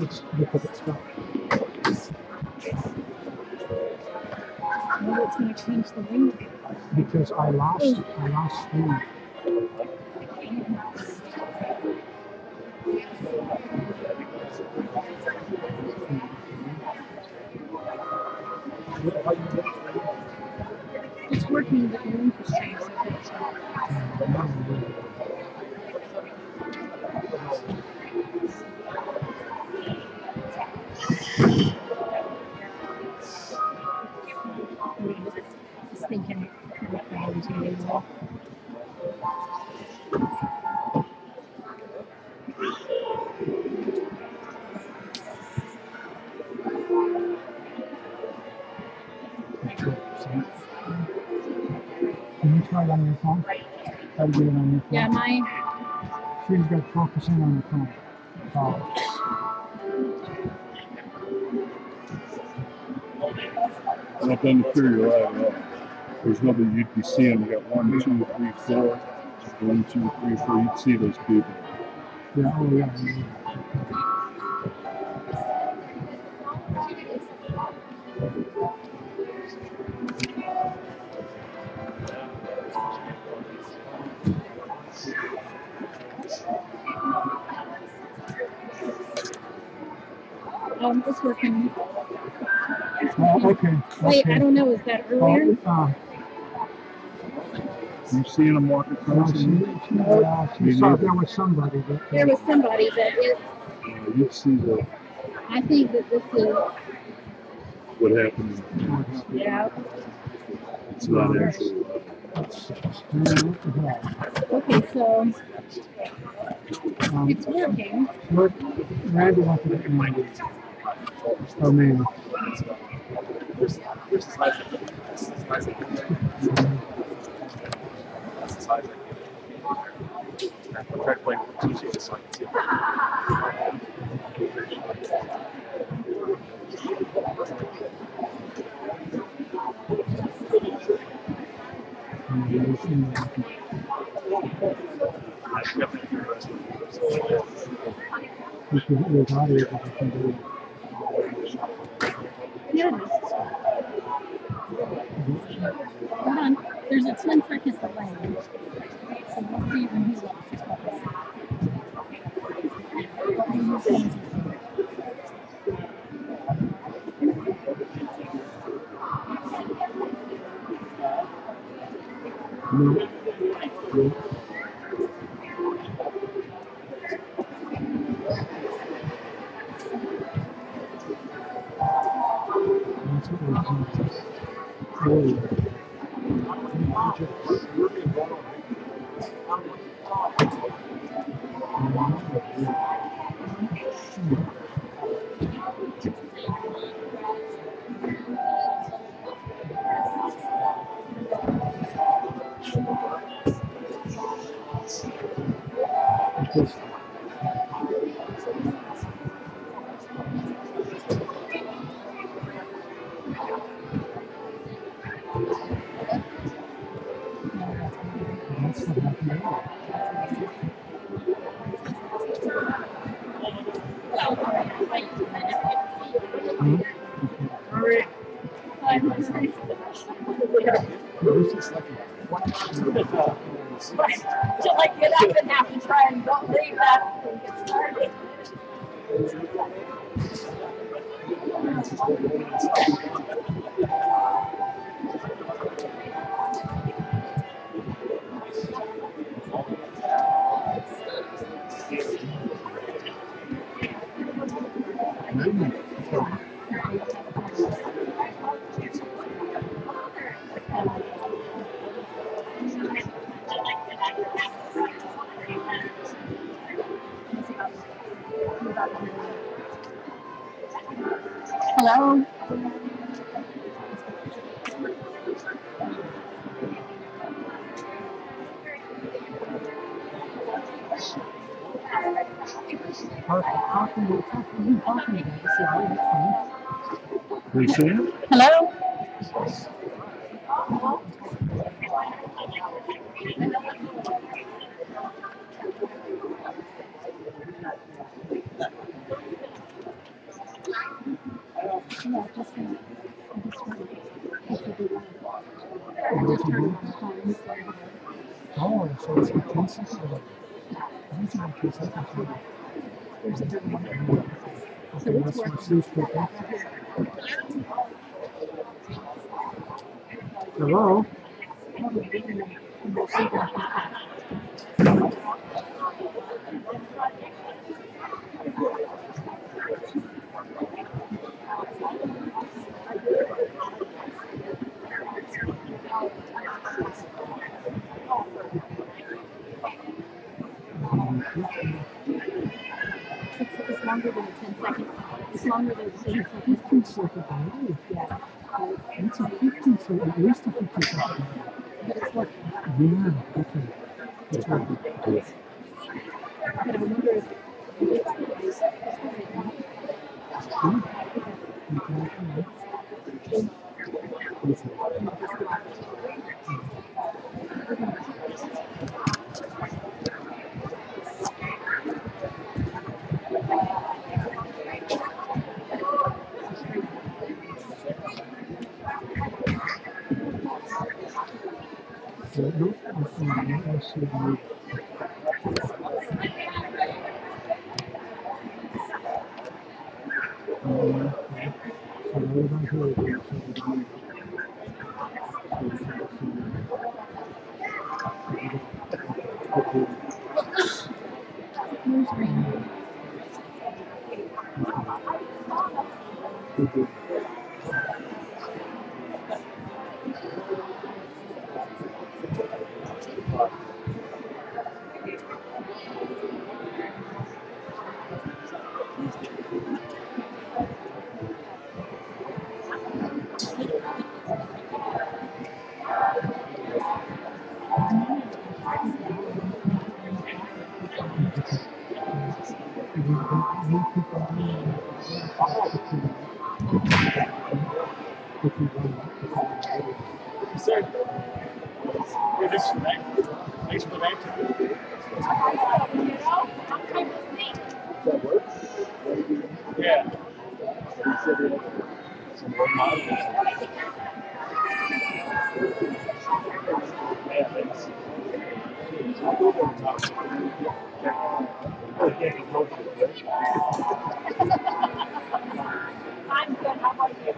It's because it's got. Maybe it's going to change the link. Because I lost stream. It's working, but the link is changed. So it's just thinking what the hell is going on. Can you try it on your phone? Try to get it on your phone. Yeah, my. She's got focusing on the phone. Up on the period ladder. There's nobody you'd be seeing. You got 1, 2, 3, 4. 1, 2, 3, 4. You'd see those people. Yeah, oh yeah. It's working. Oh, okay. Wait, okay. I don't know. Is that earlier? You seeing a market crossing? She saw there was somebody. There was somebody that is. You'd see the. I think that this is. What happened? Yeah. It's not actually. Okay, so it's working. Randy went to the Mandy. Oh man. Hold on. There's a 10-second delay. So we'll see when he lost. To like get up and have to try and don't leave that and get started. Hello? You see it? Hello? Yeah, just for this one. This will be one. And Just this turn will it be- on the phone. This one. Oh, so it's like 10 seconds. It's about 10 seconds. There's a different one. So Okay, it's that's my working. Sue's Yeah, paper. right here. Hello? It's longer than a 10 second. It's longer than a 10 second. 15 seconds. Right? Yeah. It's a 15 second, at least a 15 second. But it's working. Yeah, okay. It's working. But I wonder if it's So, no, let's see. So, right on here again. I'm good. How about you?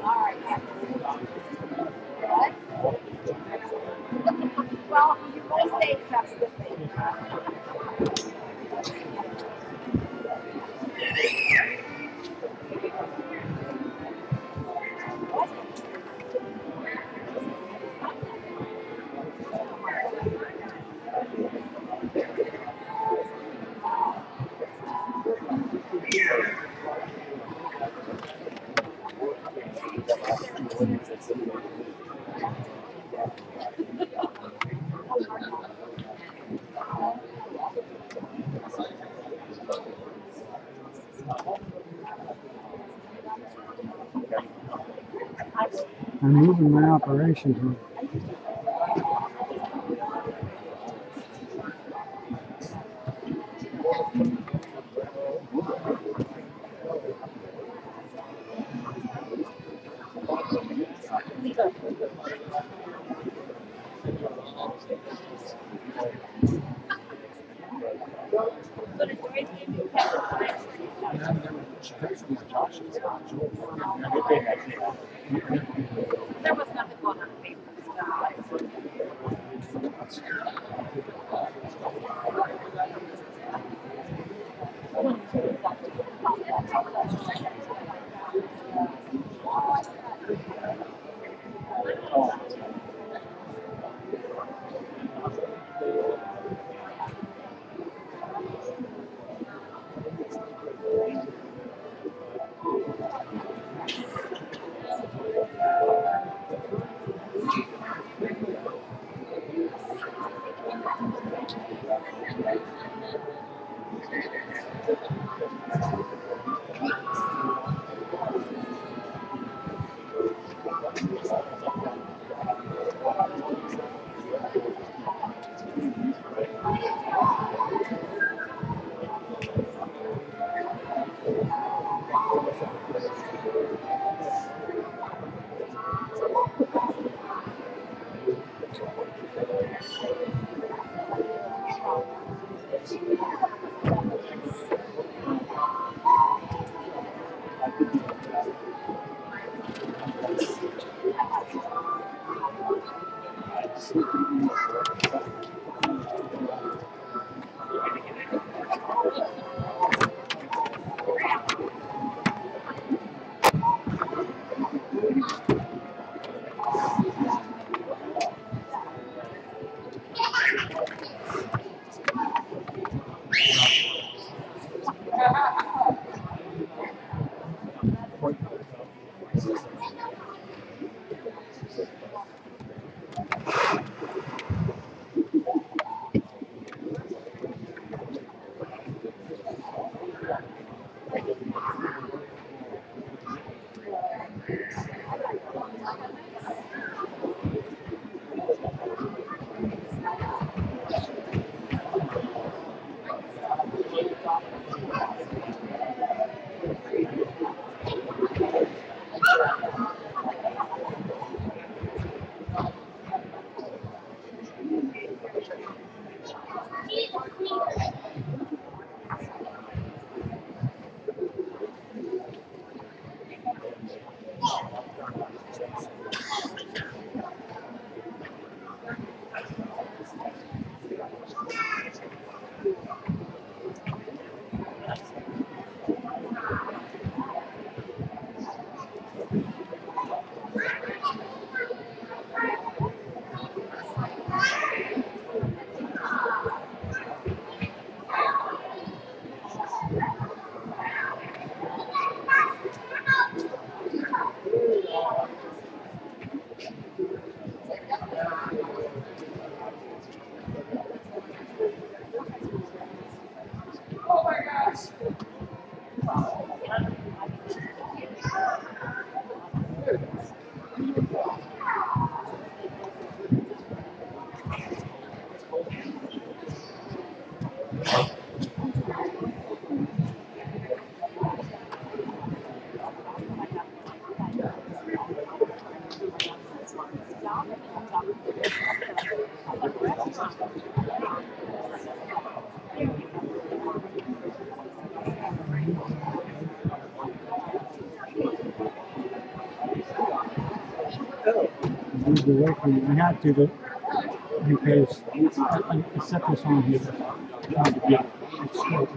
All right. Well, you both stay that's the thing. I'm moving my operations room. There was nothing going on with me. Move away from it. We had to, but because I set this on here. Trying to get it straight.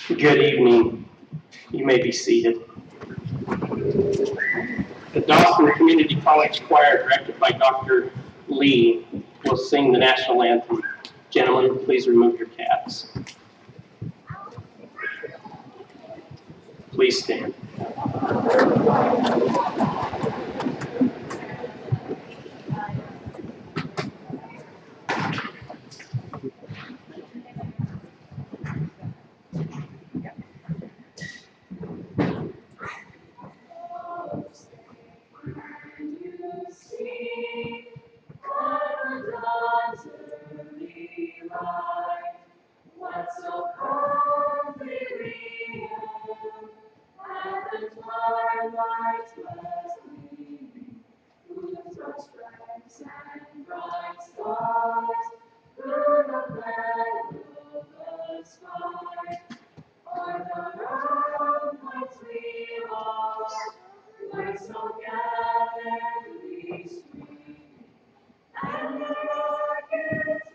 Good evening. You may be seated. The Dawson Community College Choir, directed by Dr. Lee, will sing the national anthem. Gentlemen, please remove your caps. Please stand. What's so proudly real at the twilight's last gleaming, whose broad stripes and bright stars through the black of the sky are the round lights we lost, like so gallantly streaming, and the rockets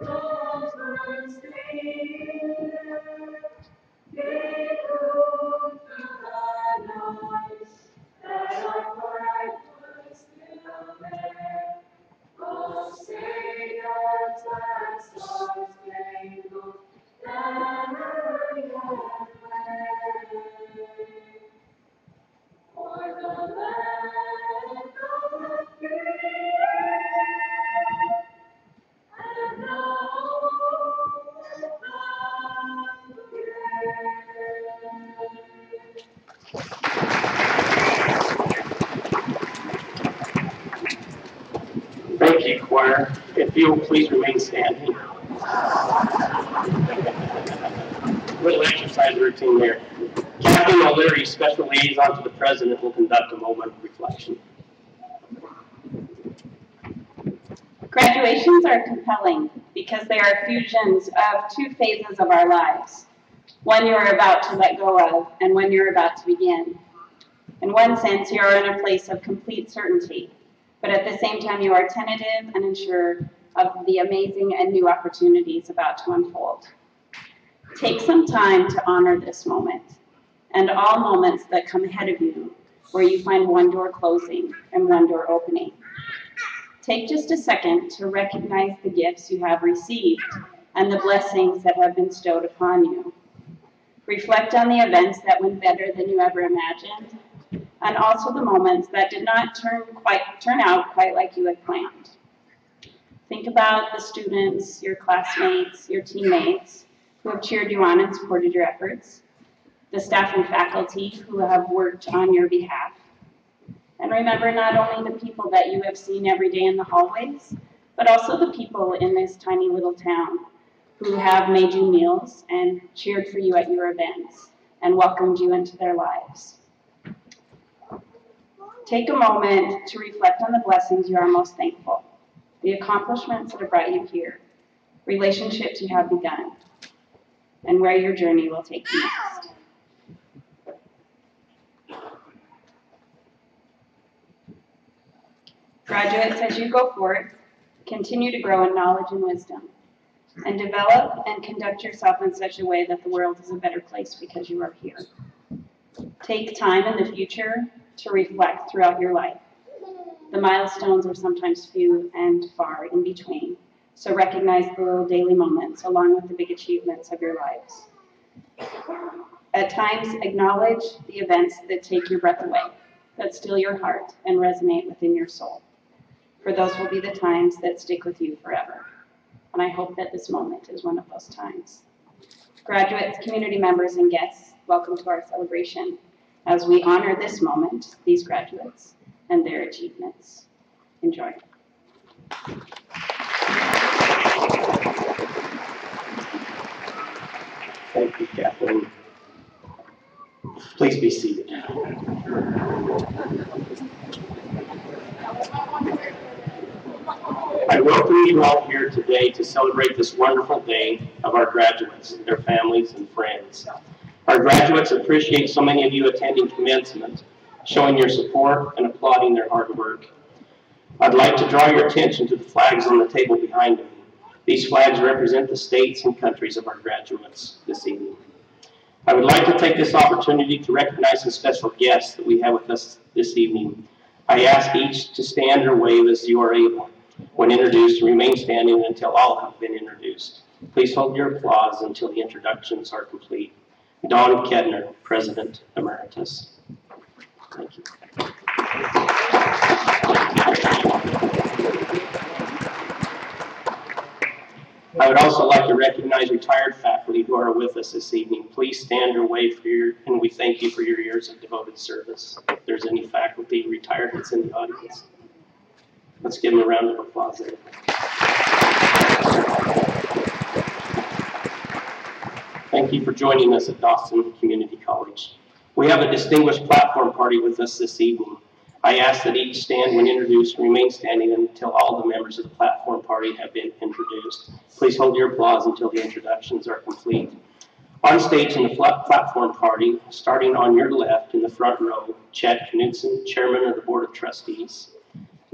those words clear, they proved through the night that our flag was still there. Oh, say does that star-spangled banner yet wave? For the land of free and the hope of the Thank you, choir. If you will please remain standing. Little exercise routine there. Captain O'Leary, special liaison to the president, will conduct a moment of reflection. Graduations are compelling because they are fusions of two phases of our lives. One you are about to let go of, and one you're about to begin. In one sense, you are in a place of complete certainty, but at the same time, you are tentative and unsure of the amazing and new opportunities about to unfold. Take some time to honor this moment, and all moments that come ahead of you, where you find one door closing and one door opening. Take just a second to recognize the gifts you have received and the blessings that have been bestowed upon you. Reflect on the events that went better than you ever imagined, and also the moments that did not turn out quite like you had planned. Think about the students, your classmates, your teammates who have cheered you on and supported your efforts, the staff and faculty who have worked on your behalf. And remember not only the people that you have seen every day in the hallways, but also the people in this tiny little town who have made you meals and cheered for you at your events and welcomed you into their lives. Take a moment to reflect on the blessings you are most thankful, the accomplishments that have brought you here, relationships you have begun, and where your journey will take you next. Graduates, as you go forth, continue to grow in knowledge and wisdom, and develop and conduct yourself in such a way that the world is a better place because you are here. Take time in the future to reflect throughout your life. The milestones are sometimes few and far in between, so recognize the little daily moments along with the big achievements of your lives. At times, acknowledge the events that take your breath away, that still your heart and resonate within your soul. For those will be the times that stick with you forever. And I hope that this moment is one of those times. Graduates, community members, and guests, welcome to our celebration as we honor this moment, these graduates, and their achievements. Enjoy. Thank you, Kathleen. Please be seated. I welcome you all here today to celebrate this wonderful day of our graduates, their families, and friends. Our graduates appreciate so many of you attending commencement, showing your support and applauding their hard work. I'd like to draw your attention to the flags on the table behind me. These flags represent the states and countries of our graduates this evening. I would like to take this opportunity to recognize the special guests that we have with us this evening. I ask each to stand or wave as you are able. When introduced, remain standing until all have been introduced. Please hold your applause until the introductions are complete. Don Kedner, President Emeritus. Thank you. I would also like to recognize retired faculty who are with us this evening. Please stand or wave and we thank you for your years of devoted service. If there's any faculty retired that's in the audience, let's give them a round of applause. Thank you for joining us at Dawson Community College. We have a distinguished platform party with us this evening. I ask that each stand when introduced and remain standing until all the members of the platform party have been introduced. Please hold your applause until the introductions are complete. On stage in the platform party, starting on your left in the front row, Chad Knudsen, Chairman of the Board of Trustees,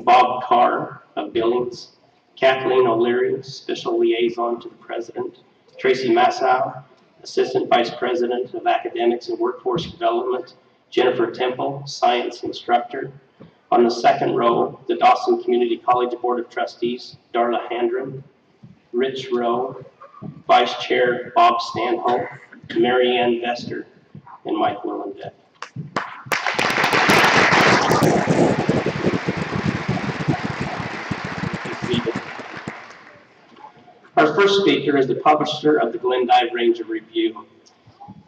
Bob Carr of Billings, Kathleen O'Leary, Special Liaison to the President, Tracy Massow, Assistant Vice President of Academics and Workforce Development, Jennifer Temple, Science Instructor. On the second row, the Dawson Community College Board of Trustees, Darla Handrum, Rich Rowe, Vice Chair Bob Stanhope, Mary Ann Vester, and Mike Willenbeck. Our first speaker is the publisher of the Glendive Ranger Review.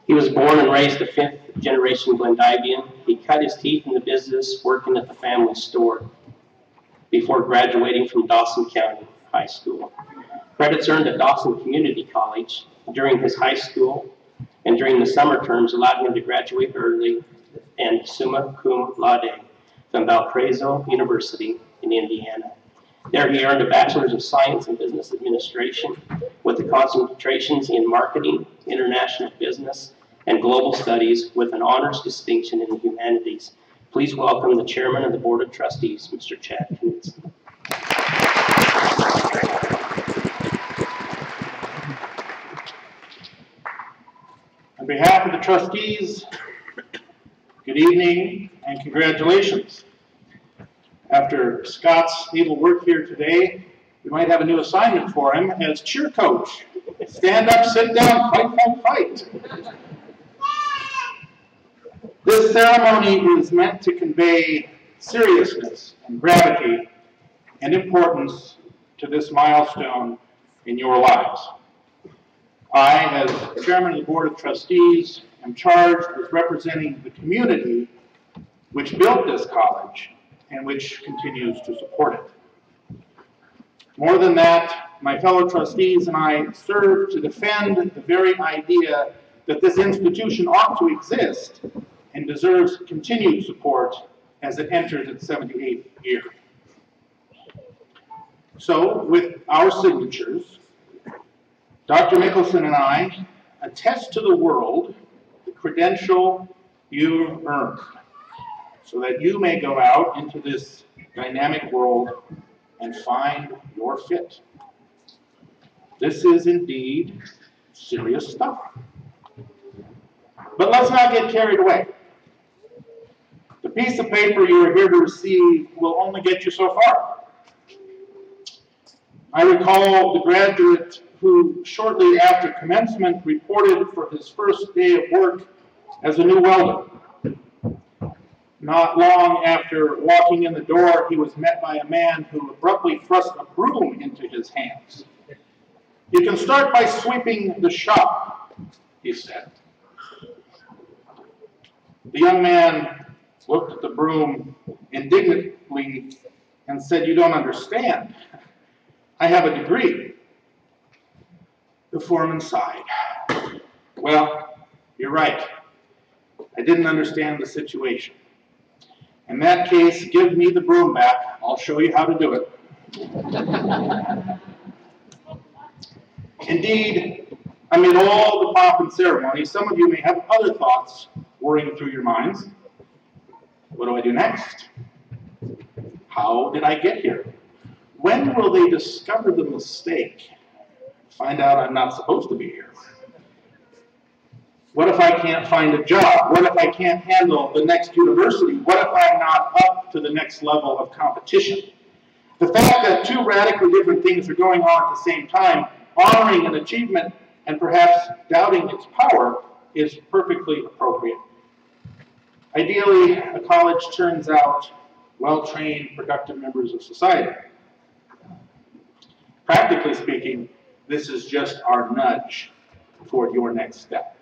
He was born and raised a fifth-generation Glendivian. He cut his teeth in the business working at the family store before graduating from Dawson County High School. Credits earned at Dawson Community College during his high school and during the summer terms allowed him to graduate early and summa cum laude from Valparaiso University in Indiana. There he earned a Bachelor's of Science in Business Administration with the concentrations in marketing, international business, and global studies with an honors distinction in the humanities. Please welcome the Chairman of the Board of Trustees, Mr. Chad Knudsen. On behalf of the trustees, good evening and congratulations. After Scott's able work here today, we might have a new assignment for him as cheer coach. Stand up, sit down, fight, fight, fight. This ceremony is meant to convey seriousness and gravity and importance to this milestone in your lives. I, as Chairman of the Board of Trustees, am charged with representing the community which built this college and which continues to support it. More than that, my fellow trustees and I serve to defend the very idea that this institution ought to exist and deserves continued support as it enters its 78th year. So, with our signatures, Dr. Mickelson and I attest to the world the credential you've earned, so that you may go out into this dynamic world and find your fit. This is indeed serious stuff. But let's not get carried away. The piece of paper you are here to receive will only get you so far. I recall the graduate who shortly after commencement reported for his first day of work as a new welder. Not long after walking in the door, he was met by a man who abruptly thrust a broom into his hands. "You can start by sweeping the shop," he said. The young man looked at the broom indignantly and said, "You don't understand. I have a degree." The foreman sighed. "Well, you're right. I didn't understand the situation. In that case, give me the broom back. I'll show you how to do it." Indeed, amid all the pomp and ceremony, some of you may have other thoughts whirring through your minds. What do I do next? How did I get here? When will they discover the mistake Find out I'm not supposed to be here. What if I can't find a job? What if I can't handle the next university? What if I'm not up to the next level of competition? The fact that two radically different things are going on at the same time, honoring an achievement and perhaps doubting its power, is perfectly appropriate. Ideally, a college turns out well-trained, productive members of society. Practically speaking, this is just our nudge toward your next step.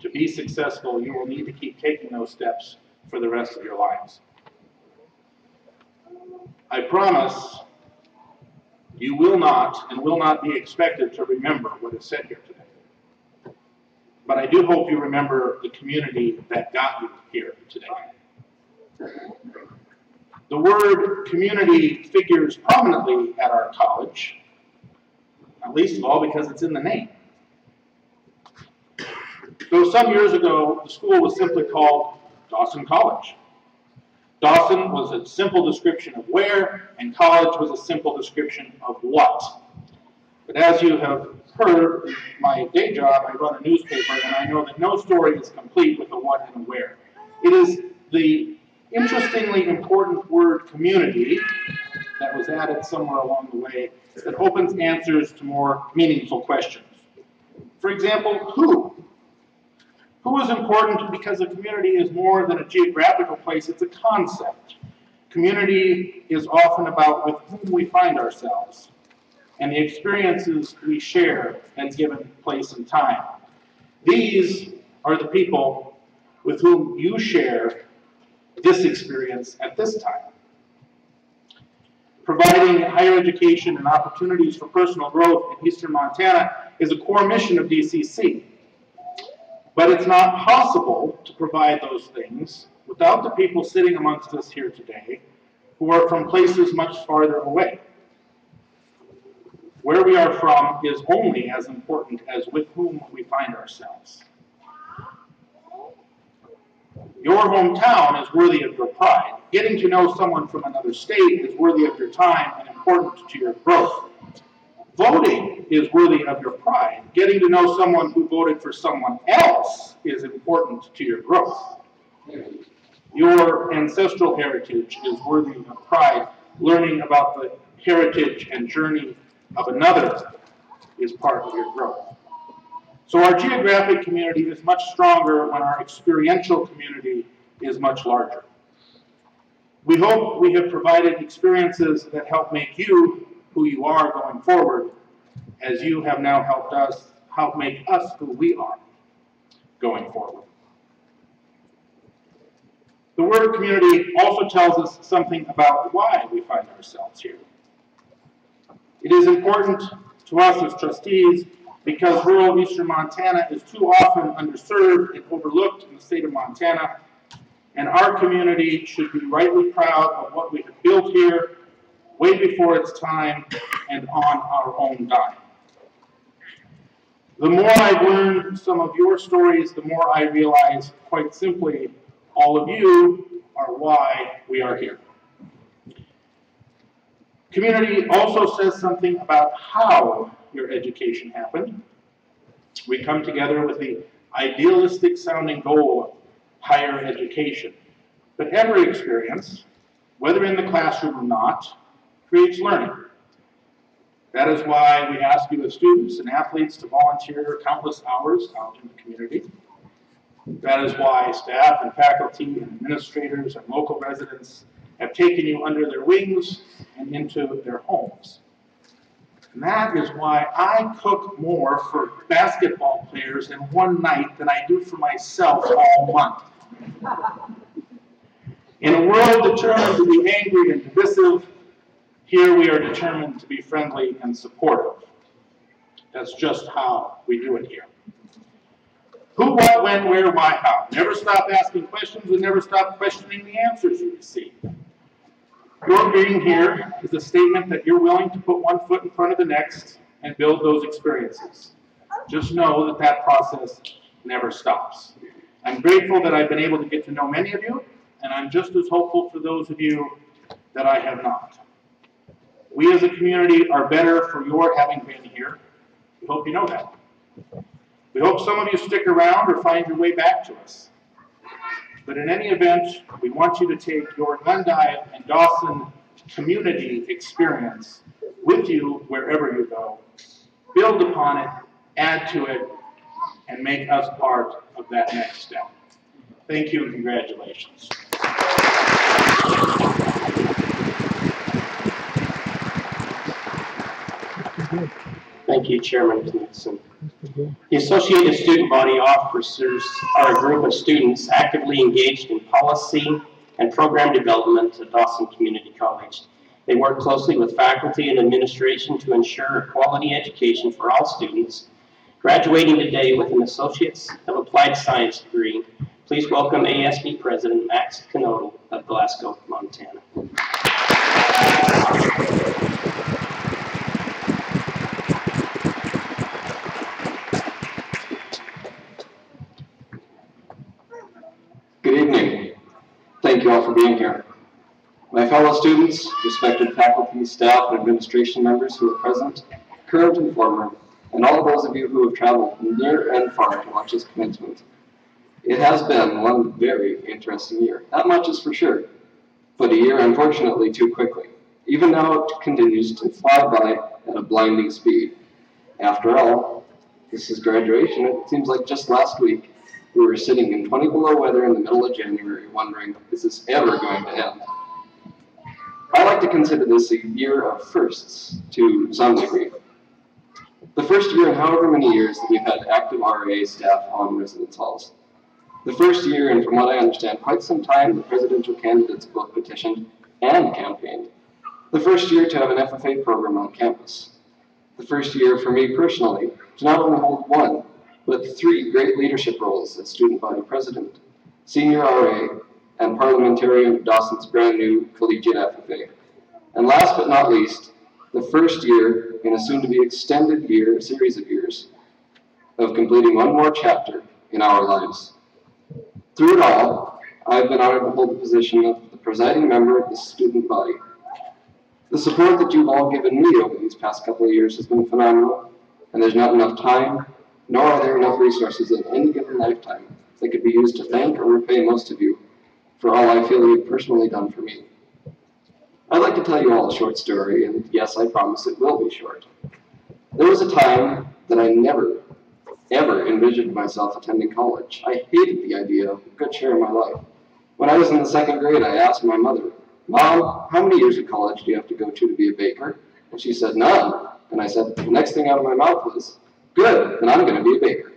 To be successful, you will need to keep taking those steps for the rest of your lives. I promise you will not and will not be expected to remember what is said here today. But I do hope you remember the community that got you here today. The word community figures prominently at our college, not least of all because it's in the name. Though some years ago, the school was simply called Dawson College. Dawson was a simple description of where, and college was a simple description of what. But as you have heard, in my day job, I run a newspaper, and I know that no story is complete with a what and a where. It is the interestingly important word community that was added somewhere along the way that opens answers to more meaningful questions. For example, who? Who is important because a community is more than a geographical place, it's a concept. Community is often about with whom we find ourselves and the experiences we share at a given place and time. These are the people with whom you share this experience at this time. Providing higher education and opportunities for personal growth in Eastern Montana is a core mission of DCC. But it's not possible to provide those things without the people sitting amongst us here today who are from places much farther away. Where we are from is only as important as with whom we find ourselves. Your hometown is worthy of your pride. Getting to know someone from another state is worthy of your time and important to your growth. Voting is worthy of your pride. Getting to know someone who voted for someone else is important to your growth. Your ancestral heritage is worthy of pride. Learning about the heritage and journey of another is part of your growth. So our geographic community is much stronger when our experiential community is much larger. We hope we have provided experiences that help make you who you are going forward, as you have now help make us who we are going forward. The word community also tells us something about why we find ourselves here. It is important to us as trustees because rural Eastern Montana is too often underserved and overlooked in the state of Montana, and our community should be rightly proud of what we have built here way before its time and on our own dime. The more I've learned some of your stories, the more I realize, quite simply, all of you are why we are here. Community also says something about how your education happened. We come together with the idealistic sounding goal of higher education. But every experience, whether in the classroom or not, creates learning. That is why we ask you as students and athletes to volunteer countless hours out in the community. That is why staff and faculty and administrators and local residents have taken you under their wings and into their homes. And that is why I cook more for basketball players in one night than I do for myself all month. In a world determined to be angry and divisive, here we are determined to be friendly and supportive. That's just how we do it here. Who, what, when, where, why, how. Never stop asking questions and never stop questioning the answers you receive. Your being here is a statement that you're willing to put one foot in front of the next and build those experiences. Just know that that process never stops. I'm grateful that I've been able to get to know many of you, and I'm just as hopeful for those of you that I have not. We as a community are better for your having been here, We hope you know that. We hope some of you stick around or find your way back to us. But in any event, we want you to take your Glendive and Dawson community experience with you wherever you go. Build upon it, add to it, and make us part of that next step. Thank you and congratulations. Thank you, Chairman Knudsen. The Associated Student Body officers are a group of students actively engaged in policy and program development at Dawson Community College. They work closely with faculty and administration to ensure a quality education for all students. Graduating today with an Associate's of Applied Science degree, please welcome ASB President Max Knodel of Glasgow, Montana. Good evening. Thank you all for being here. My fellow students, respected faculty, staff, and administration members who are present, current and former, and all those of you who have traveled near and far to watch this commencement. It has been one very interesting year. That much is for sure, but a year unfortunately too quickly. Even now it continues to fly by at a blinding speed. After all, this is graduation. It seems like just last week we were sitting in 20 below weather in the middle of January wondering, is this ever going to end? I like to consider this a year of firsts to some degree. The first year in however many years that we've had active RA staff on residence halls. The first year, and from what I understand, quite some time the presidential candidates both petitioned and campaigned. The first year to have an FFA program on campus. The first year for me personally to not only hold one, but 3 great leadership roles as student body president, senior RA, and parliamentarian of Dawson's brand new collegiate FFA. And last but not least, the first year in a soon-to-be extended year, series of years, of completing one more chapter in our lives. Through it all, I've been honored to hold the position of the presiding member of the student body. The support that you've all given me over these past couple of years has been phenomenal, and there's not enough time, nor are there enough resources in any given lifetime that could be used to thank or repay most of you for all I feel you've personally done for me. I'd like to tell you all a short story, and yes, I promise it will be short. There was a time that I never, ever envisioned myself attending college. I hated the idea of a good share of my life. When I was in the 2nd grade, I asked my mother, Mom, how many years of college do you have to go to be a baker? And she said, none. And I said, the next thing out of my mouth was, good, then I'm going to be a baker.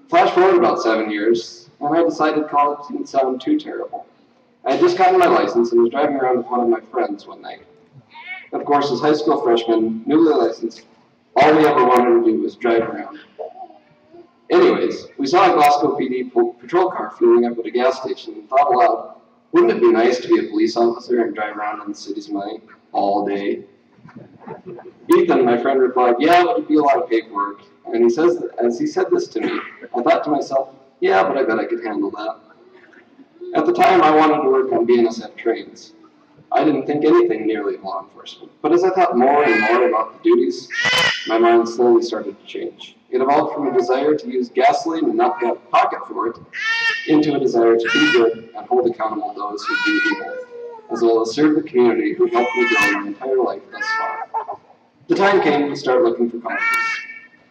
Flash forward about 7 years, and I decided college didn't sound too terrible. I had just gotten my license and was driving around with one of my friends one night. Of course, as high school freshmen, newly licensed, all we ever wanted to do was drive around. Anyways, we saw a Glasgow PD patrol car fueling up at a gas station and thought aloud, wouldn't it be nice to be a police officer and drive around on the city's money all day? Ethan, my friend, replied, yeah, but it'd be a lot of paperwork. And as he said this to me, I thought to myself, yeah, but I bet I could handle that. At the time, I wanted to work on BNSF trains. I didn't think anything nearly of law enforcement, but as I thought more and more about the duties, my mind slowly started to change. It evolved from a desire to use gasoline and not have a pocket for it, into a desire to do good and hold accountable those who do evil, as well as serve the community who helped me grow my entire life thus far. The time came to start looking for colleges.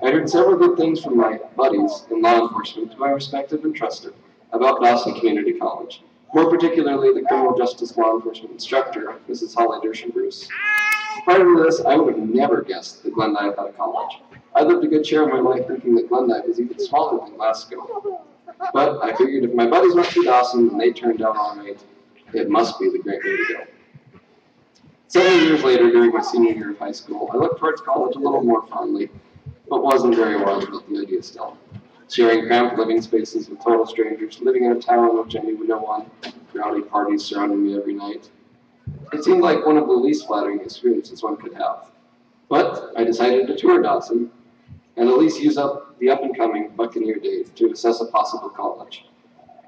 I heard several good things from my buddies in law enforcement who I respected and trusted about Dawson Community College, more particularly the criminal justice law enforcement instructor, Mrs. Holly Dersham-Bruce. Prior to this, I would have never guessed that Glendive had a college. I lived a good share of my life thinking that Glendive was even smaller than Glasgow. But I figured if my buddies went to Dawson and they turned out all right, it must be the great way to go. 7 years later, during my senior year of high school, I looked towards college a little more fondly, but wasn't very wild about the idea still. Sharing cramped living spaces with total strangers, living in a town which I knew no one, rowdy parties surrounding me every night. It seemed like one of the least flattering experiences one could have. But I decided to tour Dawson, and at least use up the up-and-coming Buccaneer Day to assess a possible college.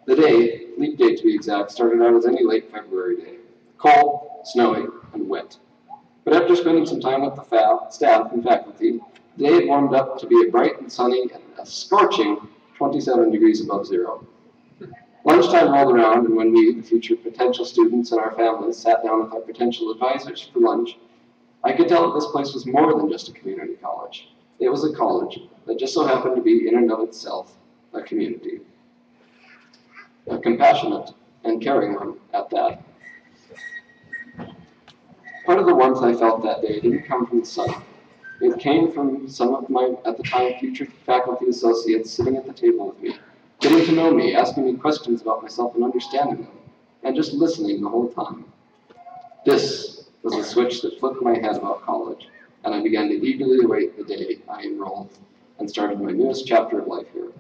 The day, leap day to be exact, started out as any late February day. Cold, snowy, and wet. But after spending some time with the staff and faculty, The day had warmed up to be a bright and sunny and a scorching 27 degrees above zero. Lunchtime rolled around, and when we, the future potential students and our families, sat down with our potential advisors for lunch, I could tell that this place was more than just a community college. It was a college that just so happened to be in and of itself a community. A compassionate and caring one at that. Part of the warmth I felt that day didn't come from the sun. It came from some of my, at the time, future faculty associates sitting at the table with me, getting to know me, asking me questions about myself and understanding them, and just listening the whole time. This was the switch that flipped my head about college, and I began to eagerly await the day I enrolled and started my newest chapter of life here.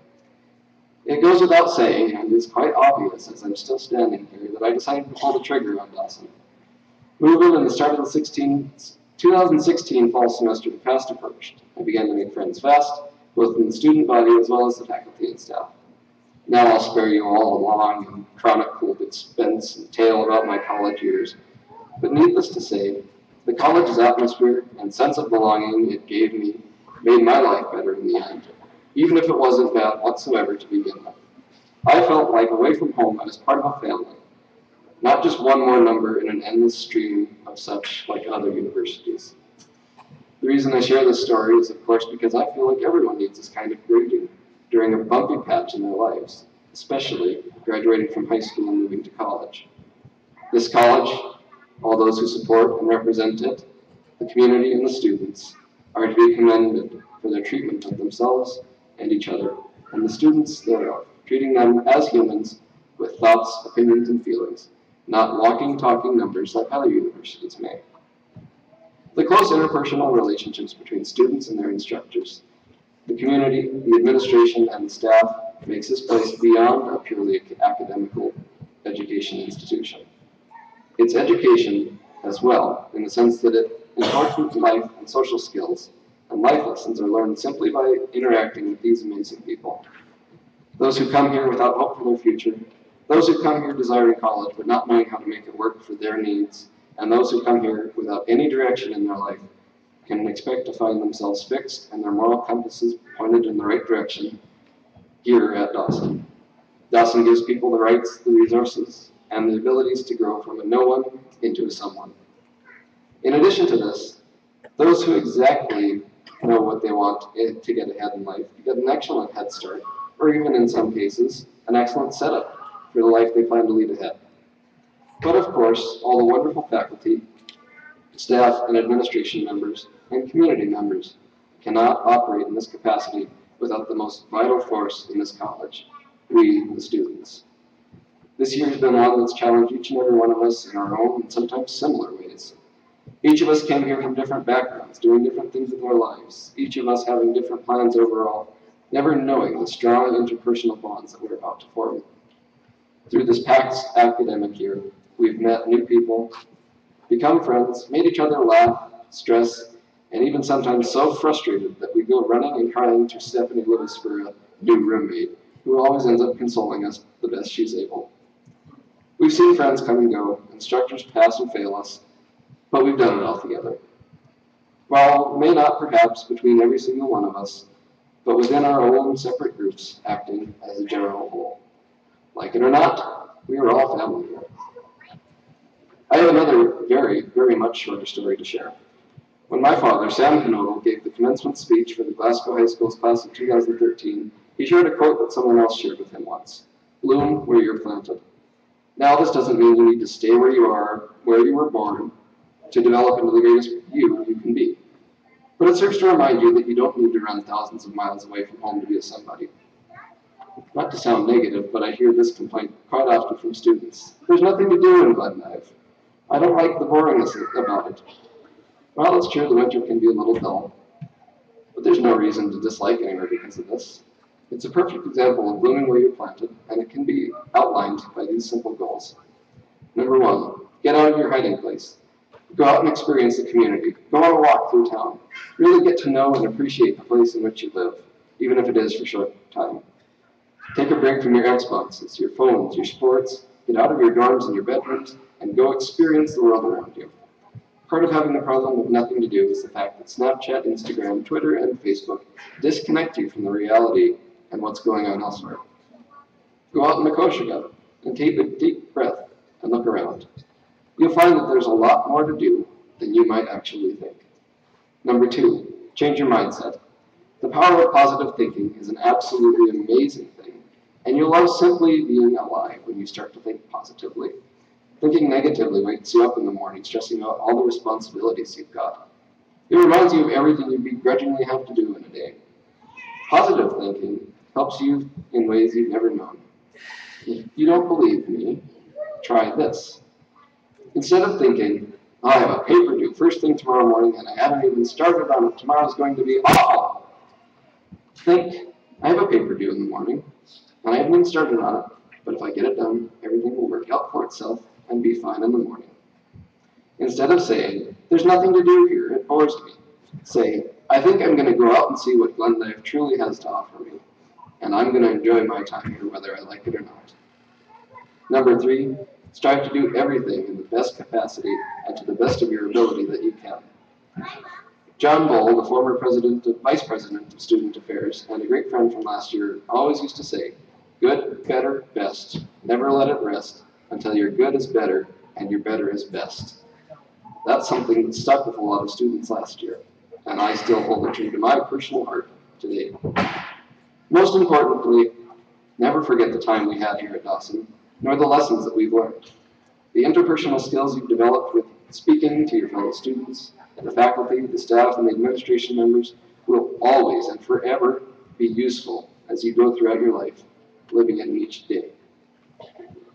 It goes without saying, and it's quite obvious as I'm still standing here, that I decided to pull the trigger on Dawson. Moving in the start of the 2016 fall semester fast approached. I began to make friends fast, both in the student body as well as the faculty and staff. Now I'll spare you all a long and chronicled expense and tale about my college years, but needless to say, the college's atmosphere and sense of belonging it gave me made my life better in the end, even if it wasn't bad whatsoever to begin with. I felt like away from home I was part of a family, not just one more number in an endless stream of such like other universities. The reason I share this story is, of course, because I feel like everyone needs this kind of grading during a bumpy patch in their lives, especially graduating from high school and moving to college. This college, all those who support and represent it, the community and the students, are to be commended for their treatment of themselves and each other, and the students thereof, treating them as humans with thoughts, opinions, and feelings, not walking, talking numbers like other universities may. The close interpersonal relationships between students and their instructors, the community, the administration, and the staff makes this place beyond a purely academical education institution. It's education as well, in the sense that it important life and social skills and life lessons are learned simply by interacting with these amazing people. Those who come here without hope for their future, those who come here desiring college but not knowing how to make it work for their needs, and those who come here without any direction in their life can expect to find themselves fixed and their moral compasses pointed in the right direction here at Dawson. Dawson gives people the rights, the resources, and the abilities to grow from a no one into a someone. In addition to this, those who exactly know what they want to get ahead in life get an excellent head start, or even in some cases, an excellent setup for the life they plan to lead ahead. But of course, all the wonderful faculty, staff, and administration members, and community members cannot operate in this capacity without the most vital force in this college, we, the students. This year has been one that's challenged each and every one of us in our own and sometimes similar ways. Each of us came here from different backgrounds, doing different things in our lives, each of us having different plans overall, never knowing the strong interpersonal bonds that we're about to form. Through this past academic year, we've met new people, become friends, made each other laugh, stress, and even sometimes so frustrated that we go running and crying to Stephanie Lewis for a new roommate, who always ends up consoling us the best she's able. We've seen friends come and go, instructors pass and fail us, but we've done it all together. While may not perhaps between every single one of us, but within our own separate groups acting as a general whole. Like it or not, we are all family here. I have another very, very much shorter story to share. When my father, Sam Canodal, gave the commencement speech for the Glasgow High School's class of 2013, he shared a quote that someone else shared with him once. Bloom where you're planted. Now this doesn't mean you need to stay where you are, where you were born, to develop into the greatest you can be. But it serves to remind you that you don't need to run thousands of miles away from home to be a somebody. Not to sound negative, but I hear this complaint quite often from students. There's nothing to do in Glenknife. I don't like the boringness about it. Well, it's true the winter can be a little dull, but there's no reason to dislike anywhere because of this. It's a perfect example of blooming where you're planted, and it can be outlined by these simple goals. Number 1, get out of your hiding place. Go out and experience the community. Go on a walk through town. Really get to know and appreciate the place in which you live, even if it is for a short time. Take a break from your Xboxes, your phones, your sports. Get out of your dorms and your bedrooms, and go experience the world around you. Part of having the problem with nothing to do is the fact that Snapchat, Instagram, Twitter, and Facebook disconnect you from the reality and what's going on elsewhere. Go out in the kosher and take a deep breath and look around. You'll find that there's a lot more to do than you might actually think. Number 2, change your mindset. The power of positive thinking is an absolutely amazing thing, and you'll love simply being alive when you start to think positively. Thinking negatively wakes you up in the morning, stressing out all the responsibilities you've got. It reminds you of everything you begrudgingly have to do in a day. Positive thinking helps you in ways you've never known. If you don't believe me, try this. Instead of thinking, oh, I have a paper due first thing tomorrow morning and I haven't even started on it, tomorrow's going to be awful. Think, I have a paper due in the morning and I haven't even started on it, but if I get it done, everything will work out for itself and be fine in the morning. Instead of saying, there's nothing to do here, it bores me, say, I think I'm going to go out and see what Glendive truly has to offer me, and I'm going to enjoy my time here whether I like it or not. Number 3, strive to do everything in the best capacity and to the best of your ability that you can. John Bull, the former vice president of Student Affairs and a great friend from last year, always used to say, good, better, best. Never let it rest until your good is better and your better is best. That's something that stuck with a lot of students last year, and I still hold it true to my personal heart today. Most importantly, never forget the time we had here at Dawson, nor the lessons that we've learned. The interpersonal skills you've developed with speaking to your fellow students, the faculty, the staff, and the administration members will always and forever be useful as you go throughout your life, living it each day.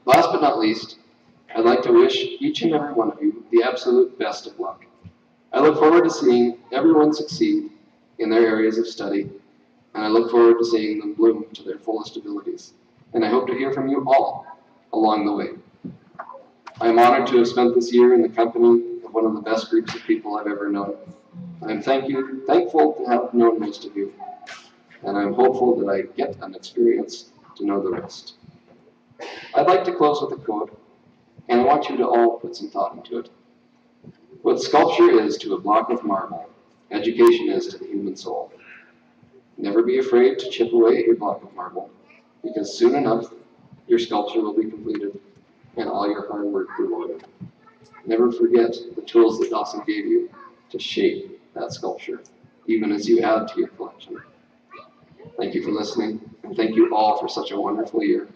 Last but not least, I'd like to wish each and every one of you the absolute best of luck. I look forward to seeing everyone succeed in their areas of study, and I look forward to seeing them bloom to their fullest abilities. And I hope to hear from you all along the way. I am honored to have spent this year in the company of one of the best groups of people I've ever known. I am thankful to have known most of you, and I'm hopeful that I get an experience to know the rest. I'd like to close with a quote, and I want you to all put some thought into it. What sculpture is to a block of marble, education is to the human soul. Never be afraid to chip away at your block of marble, because soon enough, your sculpture will be completed and all your hard work rewarded. Never forget the tools that Dawson gave you to shape that sculpture, even as you add to your collection. Thank you for listening, and thank you all for such a wonderful year.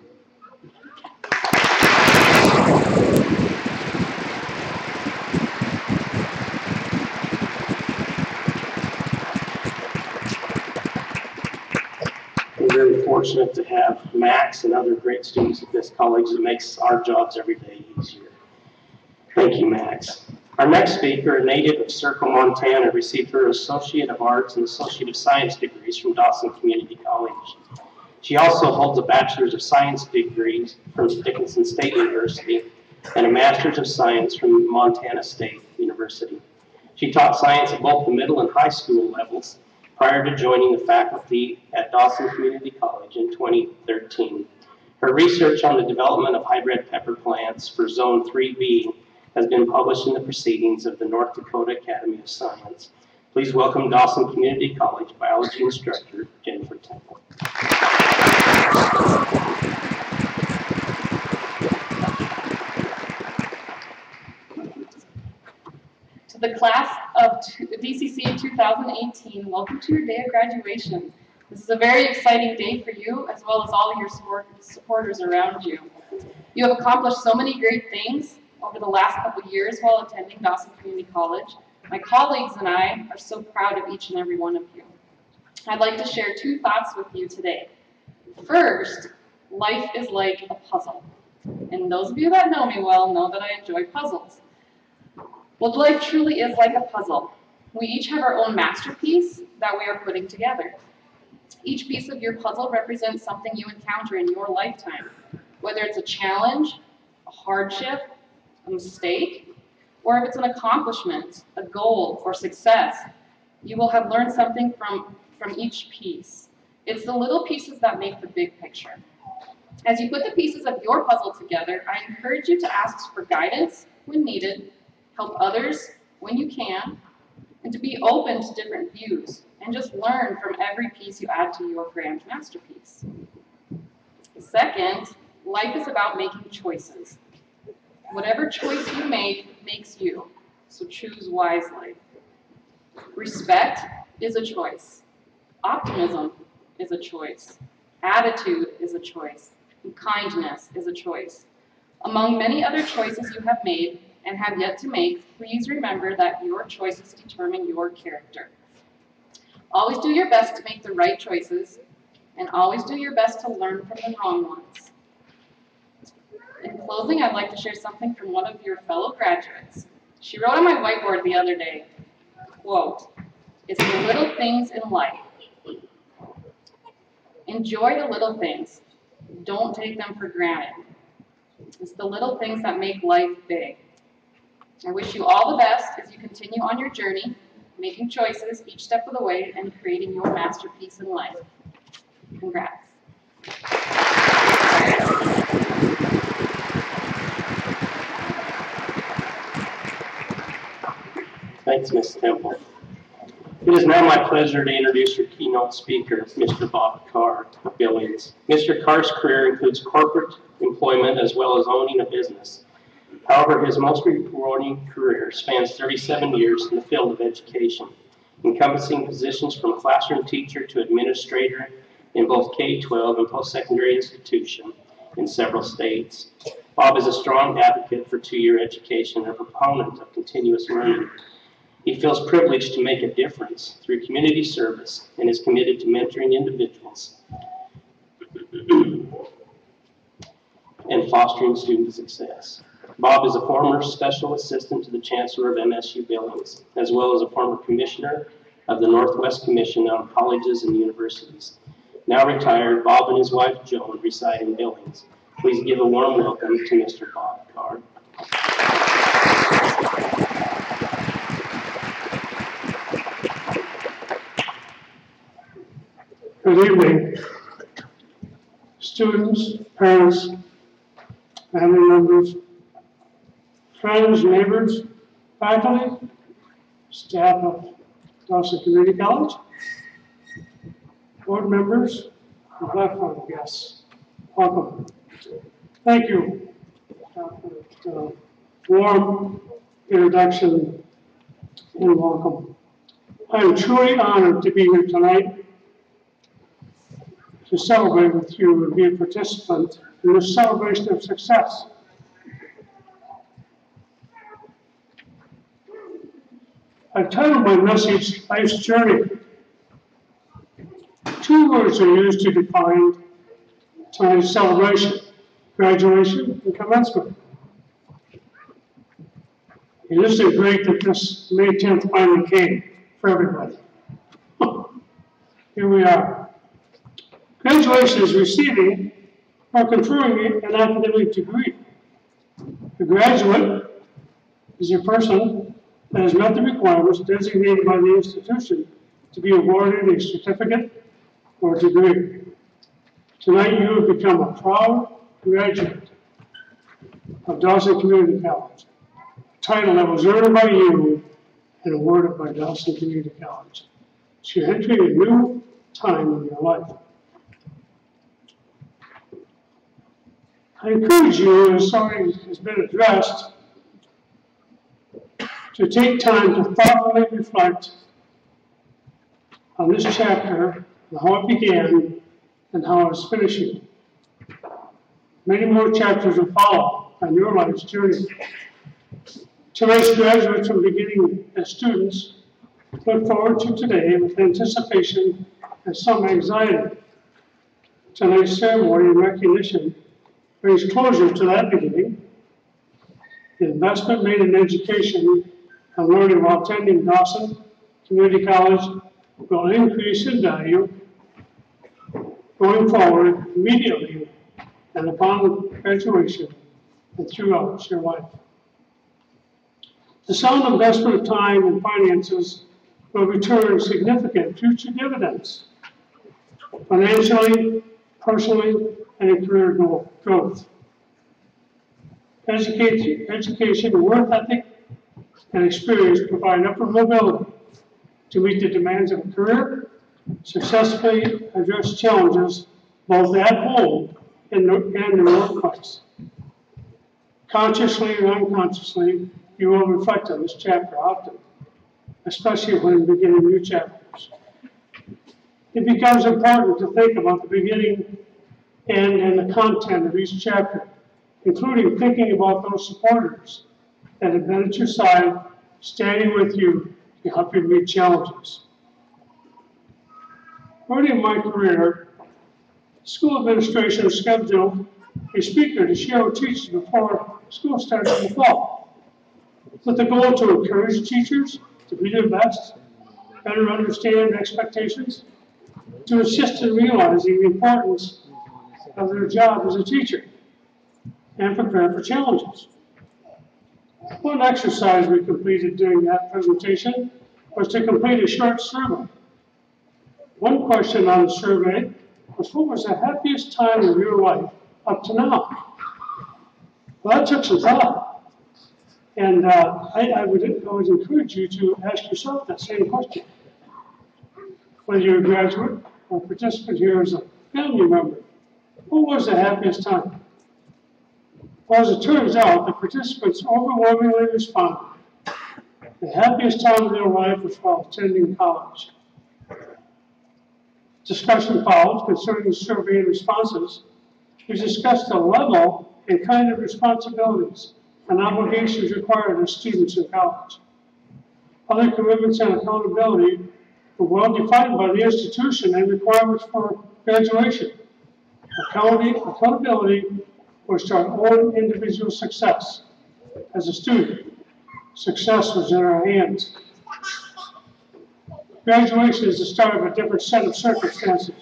We're very fortunate to have Max and other great students at this college that makes our jobs every day easier. Thank you, Max. Our next speaker, a native of Circle, Montana, received her Associate of Arts and Associate of Science degrees from Dawson Community College. She also holds a Bachelor's of Science degree from Dickinson State University and a Master's of Science from Montana State University. She taught science at both the middle and high school levels prior to joining the faculty at Dawson Community College in 2013. Her research on the development of hybrid pepper plants for Zone 3B has been published in the Proceedings of the North Dakota Academy of Science. Please welcome Dawson Community College biology instructor, Jennifer Temple. To the class of DCC 2018, welcome to your day of graduation. This is a very exciting day for you, as well as all your supporters around you. You have accomplished so many great things over the last couple of years while attending Dawson Community College. My colleagues and I are so proud of each and every one of you. I'd like to share 2 thoughts with you today. First, life is like a puzzle. And those of you that know me well know that I enjoy puzzles. Well, life truly is like a puzzle. We each have our own masterpiece that we are putting together. Each piece of your puzzle represents something you encounter in your lifetime, whether it's a challenge, a hardship, a mistake, or if it's an accomplishment, a goal, or success. You will have learned something from each piece. It's the little pieces that make the big picture. As you put the pieces of your puzzle together, I encourage you to ask for guidance when needed, help others when you can, and to be open to different views, and just learn from every piece you add to your grand masterpiece. Second, life is about making choices. Whatever choice you make makes you, so choose wisely. Respect is a choice. Optimism is a choice. Attitude is a choice. And kindness is a choice. Among many other choices you have made and have yet to make, please remember that your choices determine your character. Always do your best to make the right choices, and always do your best to learn from the wrong ones. In closing, I'd like to share something from one of your fellow graduates. She wrote on my whiteboard the other day, quote, "It's the little things in life. Enjoy the little things. Don't take them for granted. It's the little things that make life big." I wish you all the best as you continue on your journey, making choices each step of the way and creating your masterpiece in life. Congrats. Thanks, Ms. Temple. It is now my pleasure to introduce your keynote speaker, Mr. Bob Carr of Billings. Mr. Carr's career includes corporate employment as well as owning a business. However, his most rewarding career spans 37 years in the field of education, encompassing positions from classroom teacher to administrator in both K-12 and post-secondary institution in several states. Bob is a strong advocate for two-year education and a proponent of continuous learning. He feels privileged to make a difference through community service and is committed to mentoring individuals and fostering student success. Bob is a former special assistant to the Chancellor of MSU Billings, as well as a former commissioner of the Northwest Commission on Colleges and Universities. Now retired, Bob and his wife Joan reside in Billings. Please give a warm welcome to Mr. Bob Carr. Good evening, students, parents, family members, friends, neighbors, faculty, staff of Dawson Community College, board members, and platform guests. Welcome. Thank you for the warm introduction and welcome. I am truly honored to be here tonight to celebrate with you and be a participant in this celebration of success. I've titled my message, Life's Journey. Two words are used to define tonight's celebration: graduation and commencement. It isn't great that this May 10th finally came for everybody. Here we are. Graduation is receiving or conferring an academic degree. A graduate is a person that has met the requirements designated by the institution to be awarded a certificate or degree. Tonight you have become a proud graduate of Dawson Community College, a title that was earned by you and awarded by Dawson Community College. So you're entering a new time in your life. I encourage you, as already has been addressed, to take time to thoughtfully reflect on this chapter, and how it began, and how it's finishing. Many more chapters will follow on your life's journey. Tonight's graduates from beginning as students look forward to today with anticipation and some anxiety. Tonight's ceremony and recognition brings closure to that beginning. The investment made in education and learning while attending Dawson Community College will increase in value going forward immediately and upon graduation and throughout your life. The sound investment of time and finances will return significant future dividends, financially, personally, and in career growth. Education, work ethic, and experience provide upward mobility to meet the demands of a career, successfully address challenges both at home and in the workplace. Consciously or unconsciously, you will reflect on this chapter often, especially when beginning new chapters. It becomes important to think about the beginning and the content of each chapter, including thinking about those supporters that have been at your side, standing with you to help you meet challenges. Early in my career, school administration scheduled a speaker to share with teachers before school starts in the fall, with the goal to encourage teachers to be their best, better understand expectations, to assist in realizing the importance of their job as a teacher, and prepare for challenges. One exercise we completed during that presentation was to complete a short survey. One question on the survey was, what was the happiest time of your life up to now? Well, that took some thought. And I would always encourage you to ask yourself that same question. Whether you're a graduate or a participant here as a family member, what was the happiest time? Well, as it turns out, the participants overwhelmingly responded. The happiest time of their life was while attending college. Discussion followed concerning the survey and responses. We discussed the level and kind of responsibilities and obligations required of students in college. Other commitments and accountability were well defined by the institution and requirements for graduation. Accountability was to our own individual success as a student. Success was in our hands. Graduation is the start of a different set of circumstances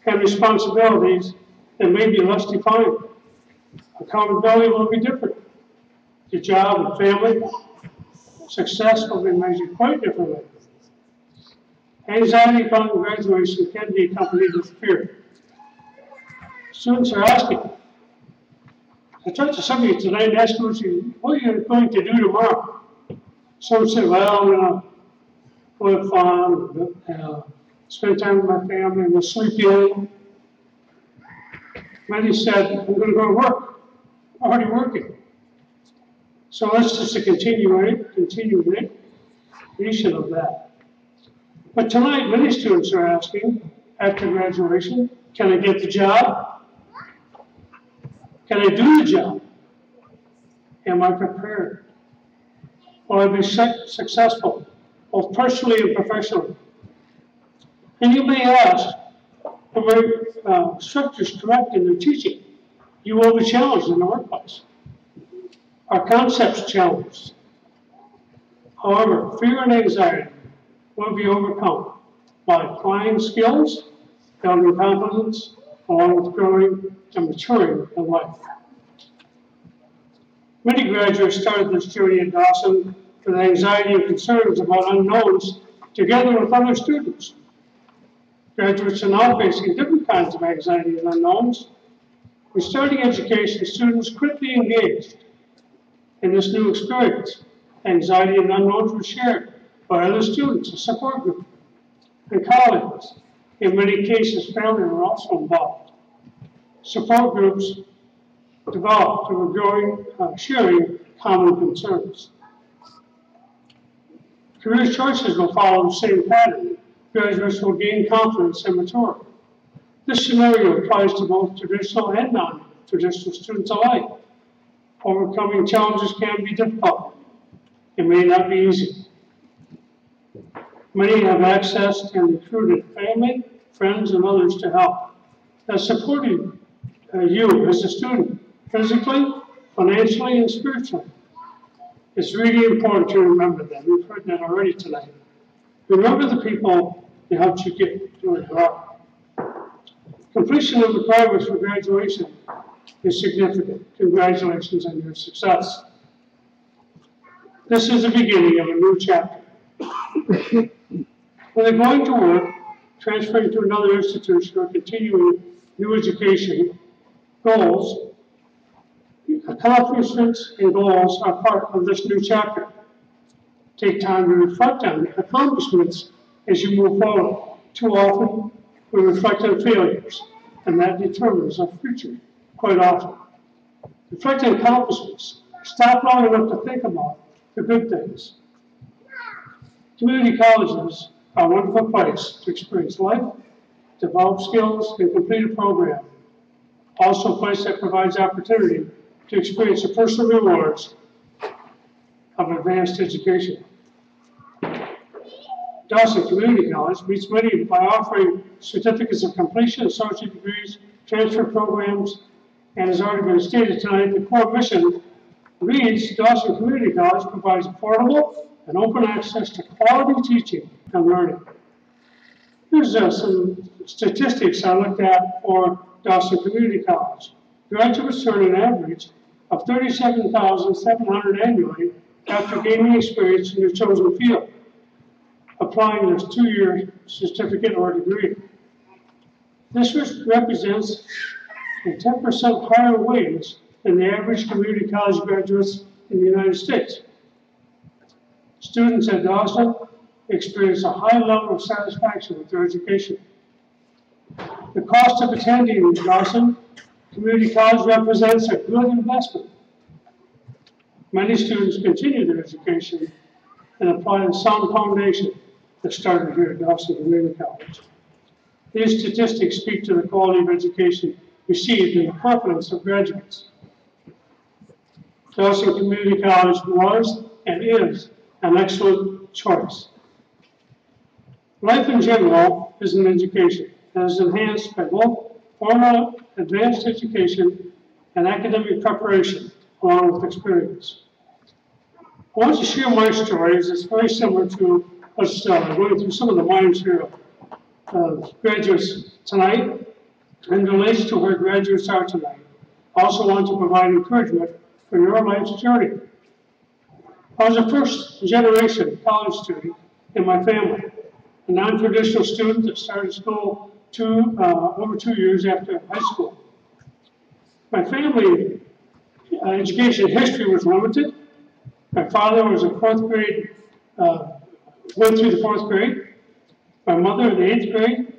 and responsibilities that may be less defined. Accountability will be different. Your job and family success will be measured quite differently. Anxiety upon graduation can be accompanied with fear. Students are asking, I talked to somebody tonight and asked them, what are you going to do tomorrow? Some said, well, I'm going to go have fun, spend time with my family, we'll sleep in. Many said, I'm going to go to work. I'm already working. So that's just a continuation of that. But tonight, many students are asking, after graduation, can I get the job? Can I do the job? Am I prepared? Will I be successful, both personally and professionally? And you may ask, are my instructors correct in their teaching? You will be challenged in the workplace. Are concepts challenged? However, fear and anxiety will be overcome by applying skills, building confidence, along with growing and maturing in life. Many graduates started this journey at Dawson with anxiety and concerns about unknowns together with other students. Graduates are now facing different kinds of anxiety and unknowns. In starting education, students quickly engaged in this new experience. Anxiety and unknowns were shared by other students, a support group, and colleagues. In many cases, family were also involved. Support groups developed who were growing, sharing common concerns. Career choices will follow the same pattern. Graduates will gain confidence and mature. This scenario applies to both traditional and non-traditional students alike. Overcoming challenges can be difficult. It may not be easy. Many have accessed and recruited family, friends, and others to help. That supported you as a student, physically, financially, and spiritually. It's really important to remember that. We've heard that already tonight. Remember the people that helped you get to where you are. Completion of the requirements for graduation is significant. Congratulations on your success. This is the beginning of a new chapter. Whether going to work, transferring to another institution, or continuing new education, accomplishments and goals are part of this new chapter. Take time to reflect on accomplishments as you move forward. Too often, we reflect on failures, and that determines our future quite often. Reflect on accomplishments. Stop long enough to think about the good things. Community colleges are a wonderful place to experience life, develop skills, and complete a program. Also a place that provides opportunity to experience the personal rewards of advanced education. Dawson Community College meets many by offering certificates of completion, associate degrees, transfer programs, and as already been stated tonight, the core mission reads, Dawson Community College provides affordable and open access to quality teaching and learning. Here's some statistics I looked at for Dawson Community College. Graduates earn an average of $37,700 annually after gaining experience in their chosen field, applying their 2-year certificate or degree. This represents a 10% higher wage than the average community college graduates in the United States. Students at Dawson experience a high level of satisfaction with their education. The cost of attending Dawson Community College represents a good investment. Many students continue their education and apply the sound foundation that started here at Dawson Community College. These statistics speak to the quality of education received and the confidence of graduates. Dawson Community College was and is an excellent choice. Life in general is an education that is enhanced by both formal advanced education and academic preparation along with experience. I want to share my stories. It's very similar to us going through some of the minds here of graduates tonight and relates to where graduates are tonight. I also want to provide encouragement for your life's journey. I was a first-generation college student in my family, a non-traditional student that started school over 2 years after high school. My family education history was limited. My father was a went through the 4th grade. My mother in the 8th grade.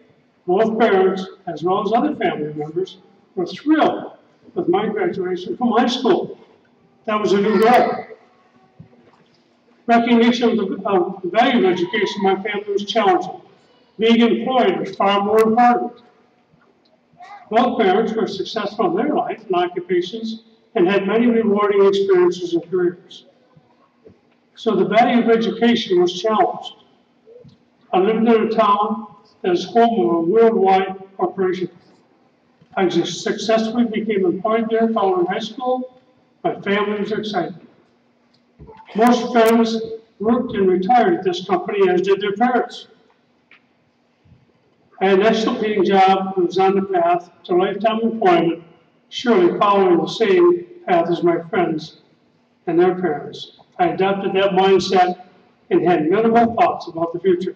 Both parents, as well as other family members, were thrilled with my graduation from high school. That was a new goal. Recognition of the value of education in my family was challenging. Being employed was far more important. Both parents were successful in their life and occupations and had many rewarding experiences and careers. So the value of education was challenged. I lived in a town that is home of a worldwide corporation. I successfully became employed there following high school. My family was excited. Most friends worked and retired at this company, as did their parents. I had an excellent paying job and was on the path to lifetime employment, surely following the same path as my friends and their parents. I adopted that mindset and had minimal thoughts about the future.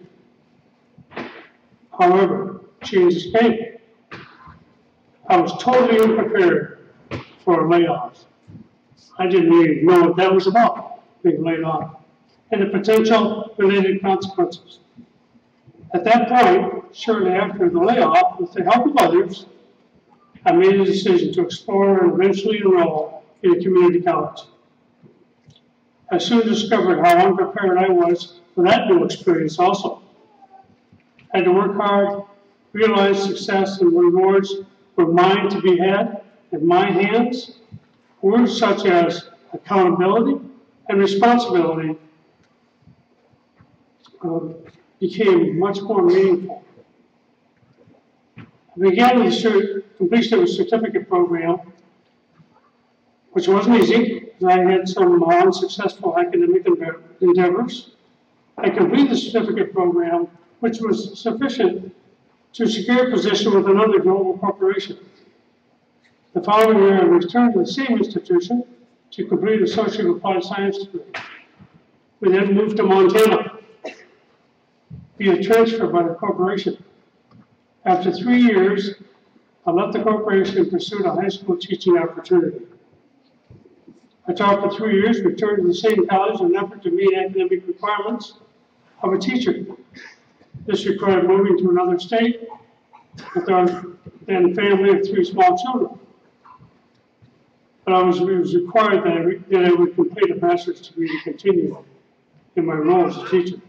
However, changes came. I was totally unprepared for a layoff. I didn't even know what that was about, being laid off, and the potential related consequences. At that point, shortly after the layoff, with the help of others, I made a decision to explore and eventually enroll in a community college. I soon discovered how unprepared I was for that new experience also. I had to work hard, realize success and rewards were mine to be had in my hands. Words such as accountability and responsibility became much more meaningful. I began with the completion of a certificate program, which wasn't easy. I had some unsuccessful academic endeavors. I completed the certificate program, which was sufficient to secure a position with another global corporation. The following year, I returned to the same institution to complete an Associate of Applied Science degree. We then moved to Montana via transfer by the corporation. After 3 years, I left the corporation and pursued a high school teaching opportunity. I taught for 3 years, returned to the same college in an effort to meet academic requirements of a teacher. This required moving to another state with our then family of 3 small children. But it was required that I would complete a bachelor's degree to continue in my role as a teacher.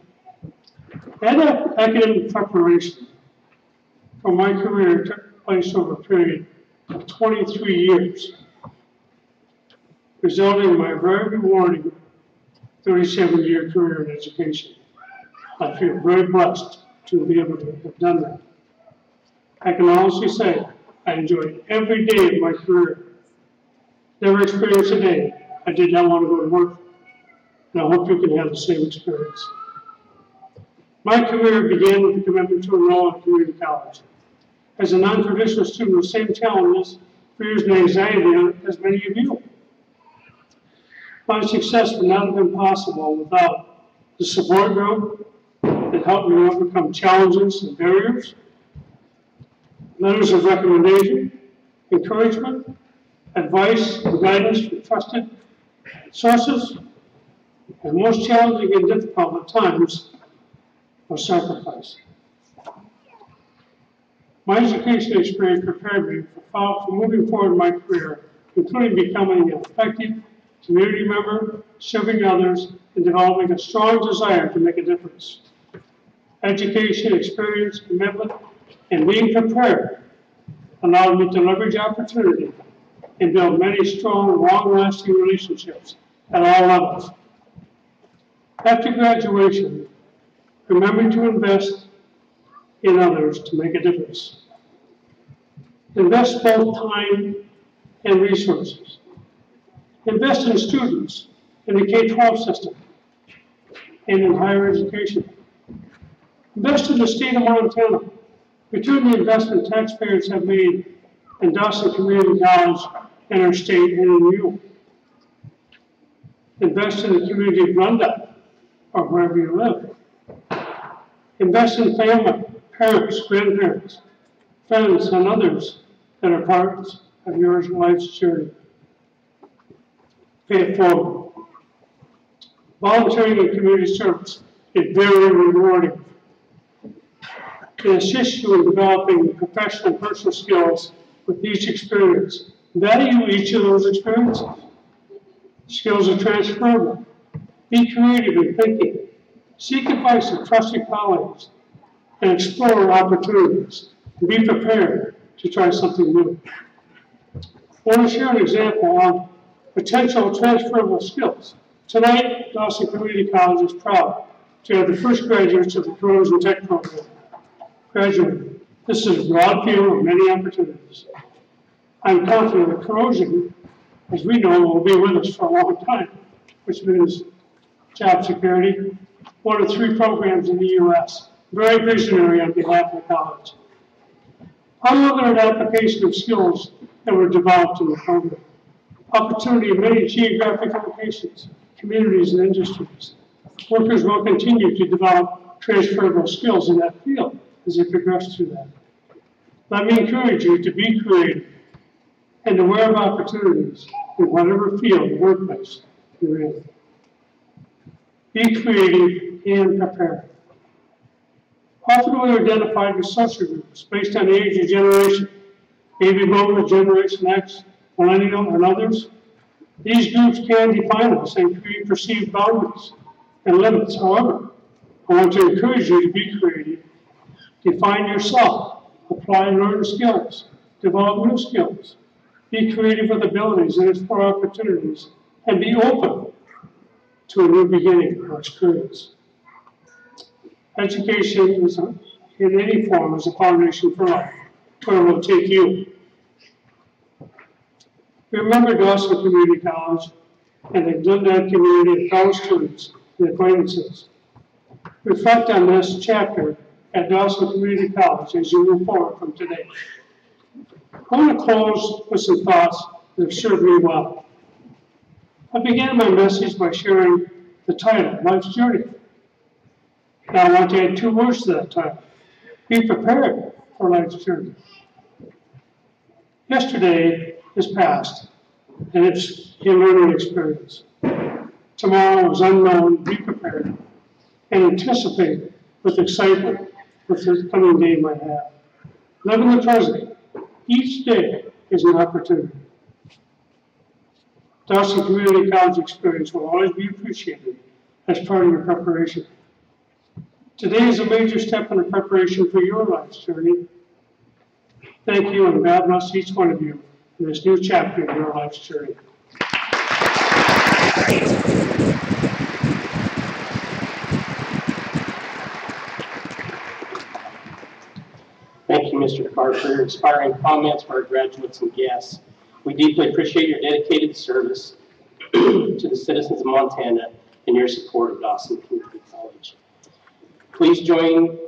That academic preparation for my career took place over a period of 23 years, resulting in my very rewarding 37-year career in education. I feel very blessed to be able to have done that. I can honestly say I enjoyed every day of my career. Never experienced a day I did not want to go to work, and I hope you can have the same experience. My career began with the commitment to enroll at community college. As a non-traditional student with the same challenges, fears, and anxiety as many of you. My success would not have been possible without the support group that helped me overcome challenges and barriers, letters of recommendation, encouragement, advice, and guidance from trusted sources, and most challenging and difficult at times was sacrifice. My education experience prepared me for moving forward in my career, including becoming an effective community member, serving others, and developing a strong desire to make a difference. Education, experience, commitment, and being prepared allowed me to leverage opportunity and build many strong, long-lasting relationships at all levels. After graduation, remember to invest in others to make a difference. Invest both time and resources. Invest in students in the K-12 system and in higher education. Invest in the state of Montana. Return the investment taxpayers have made in Dawson Community College and our state and in you. Invest in the community of Glendale or wherever you live. Invest in family, parents, grandparents, friends, and others that are parts of your life's journey. Pay it forward. Volunteering in community service is very rewarding. It assists you in developing professional and personal skills with each experience. Value each of those experiences. Skills are transferable. Be creative in thinking. Seek advice of trusted colleagues and explore opportunities. Be prepared to try something new. I want to share an example of potential transferable skills. Tonight, Dawson Community College is proud to have the first graduates of the Corrosion Tech program graduating. This is a broad field of many opportunities. I'm confident that corrosion, as we know, will be with us for a long time, which means job security, one of 3 programs in the U.S., very visionary on behalf of the college. I'll look at an application of skills that were developed in the program. Opportunity in many geographic locations, communities, and industries. Workers will continue to develop transferable skills in that field as they progress through that. Let me encourage you to be creative and aware of opportunities in whatever field or workplace you're in. Be creative and prepared. Often we are identified with social groups based on age or generation, baby boomer, Generation X, millennial, and others. These groups can define us and create perceived boundaries and limits. However, I want to encourage you to be creative, define yourself, apply and learn skills, develop new skills, be creative with abilities and explore opportunities, and be open to a new beginning or experience. Education is in any form is a foundation for life, where it will take you. Remember Dawson Community College and the Glendale community of fellow students and acquaintances. Reflect on this chapter at Dawson Community College as you move forward from today. I want to close with some thoughts that have served me well. I began my message by sharing the title, Life's Journey. Now I want to add 2 words to that title. Be prepared for life's journey. Yesterday is past, and it's and learning experience. Tomorrow is unknown. Be prepared and anticipate with excitement what this coming day might have. Live in the present. Each day is an opportunity. Dawson Community College experience will always be appreciated as part of your preparation. Today is a major step in the preparation for your life's journey. Thank you, and God bless each one of you in this new chapter of your life's journey. Thank you, Mr. Carr, for your inspiring comments for our graduates and guests. We deeply appreciate your dedicated service to the citizens of Montana and your support of Dawson Community College. Please join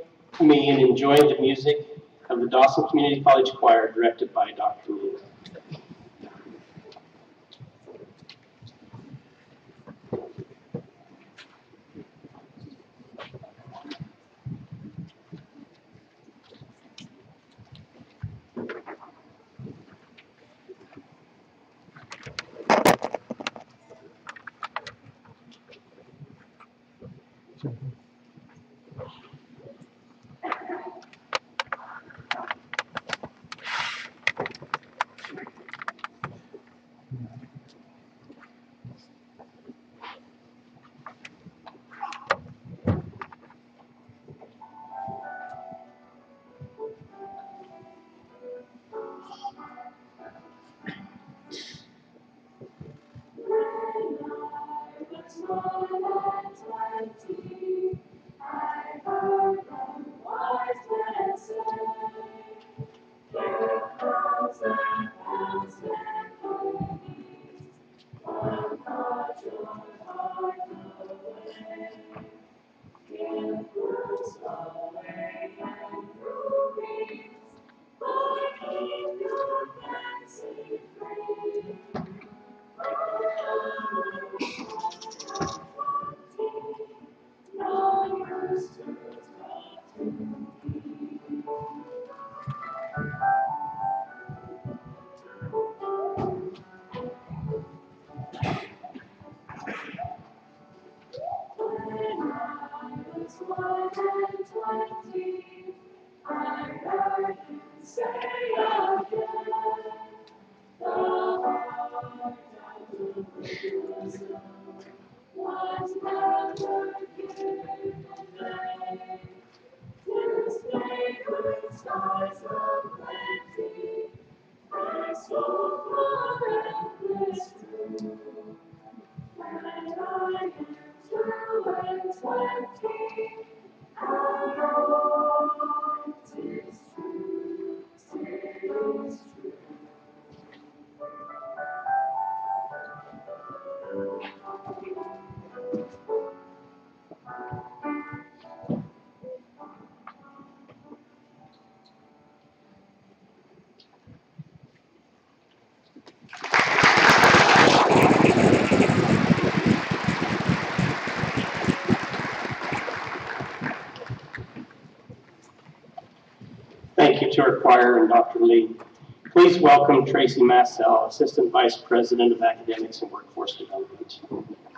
me in enjoying the music of the Dawson Community College Choir directed by Dr. Lee. Thank you to our choir and Dr. Lee. Please welcome Tracy Massell, Assistant Vice President of Academics and Workforce Development.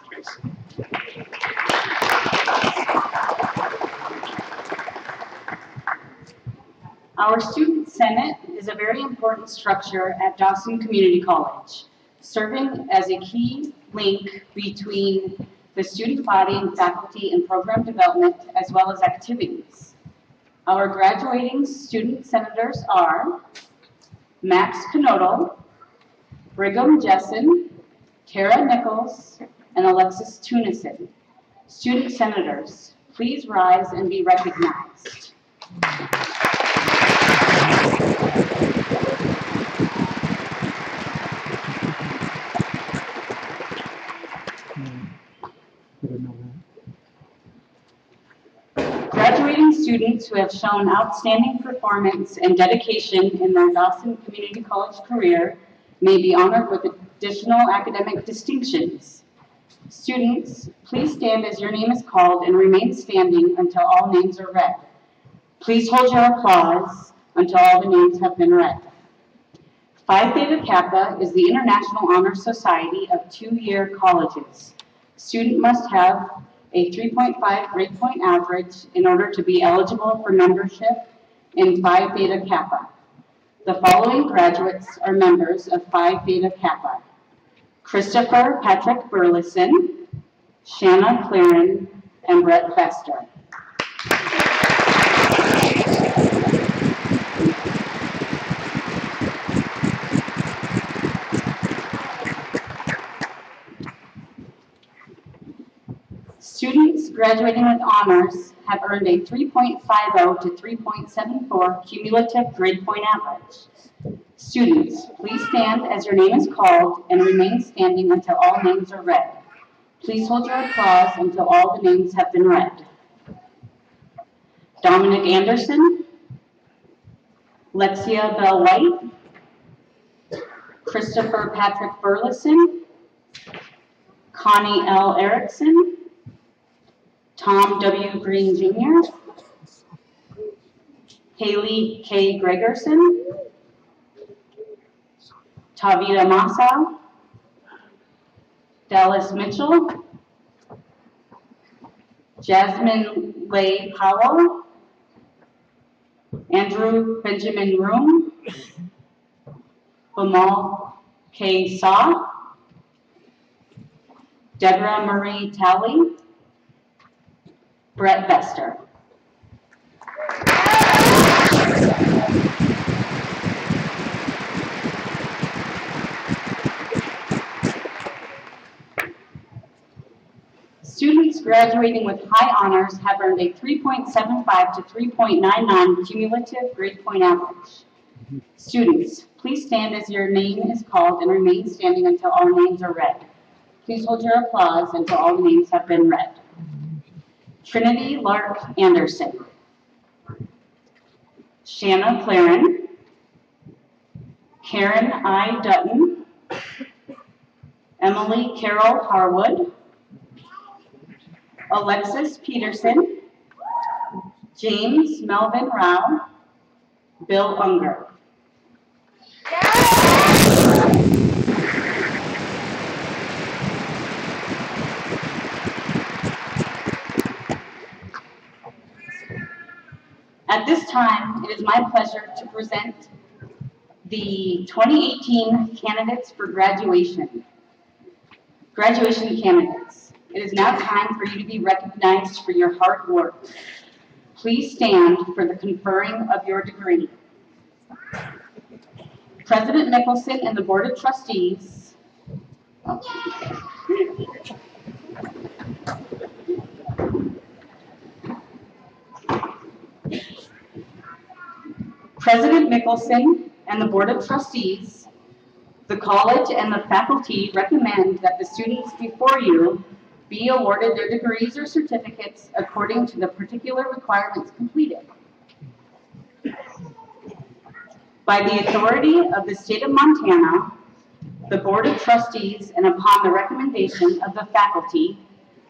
Tracy. Our Student Senate is a very important structure at Dawson Community College, serving as a key link between the student body and faculty and program development, as well as activities. Our graduating student senators are Max Knodel, Brigham Jessen, Tara Nichols, and Alexis Tunison. Student senators, please rise and be recognized. Graduating students who have shown outstanding performance and dedication in their Dawson Community College career may be honored with additional academic distinctions. Students, please stand as your name is called and remain standing until all names are read. Please hold your applause until all the names have been read. Phi Theta Kappa is the International Honor Society of two-year colleges. Student must have a 3.5 grade point average in order to be eligible for membership in Phi Theta Kappa. The following graduates are members of Phi Theta Kappa: Christopher Patrick Burleson, Shanna Claren, and Brett Bester. Students graduating with honors have earned a 3.50 to 3.74 cumulative grade point average. Students, please stand as your name is called and remain standing until all names are read. Please hold your applause until all the names have been read. Dominic Anderson, Lexia Bell White, Christopher Patrick Burleson, Connie L. Erickson, Tom W. Green Jr., Haley K. Gregerson, Tavita Masao, Dallas Mitchell, Jasmine Leigh Powell, Andrew Benjamin Room, Bamal K. Saw, Deborah Marie Talley, Brett Bester. Students graduating with high honors have earned a 3.75 to 3.99 cumulative grade point average. Students, please stand as your name is called and remain standing until all names are read. Please hold your applause until all the names have been read. Trinity Lark Anderson, Shanna Claren, Karen I. Dutton, Emily Carol Harwood, Alexis Peterson, James Melvin Rao, Bill Unger. At this time, it is my pleasure to present the 2018 candidates for graduation. Graduation candidates, it is now time for you to be recognized for your hard work. Please stand for the conferring of your degree. President Mickelson and the Board of Trustees President Mickelson and the Board of Trustees, the college and the faculty recommend that the students before you be awarded their degrees or certificates according to the particular requirements completed. By the authority of the state of Montana, the Board of Trustees, and upon the recommendation of the faculty,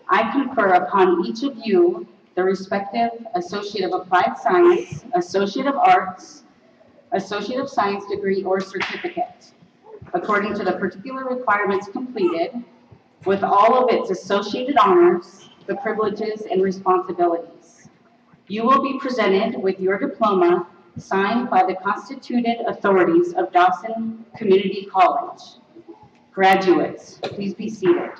I confer upon each of you the respective Associate of Applied Science, Associate of Arts, Associate of Science degree or certificate, according to the particular requirements completed, with all of its associated honors, the privileges, and responsibilities. You will be presented with your diploma signed by the constituted authorities of Dawson Community College. Graduates, please be seated.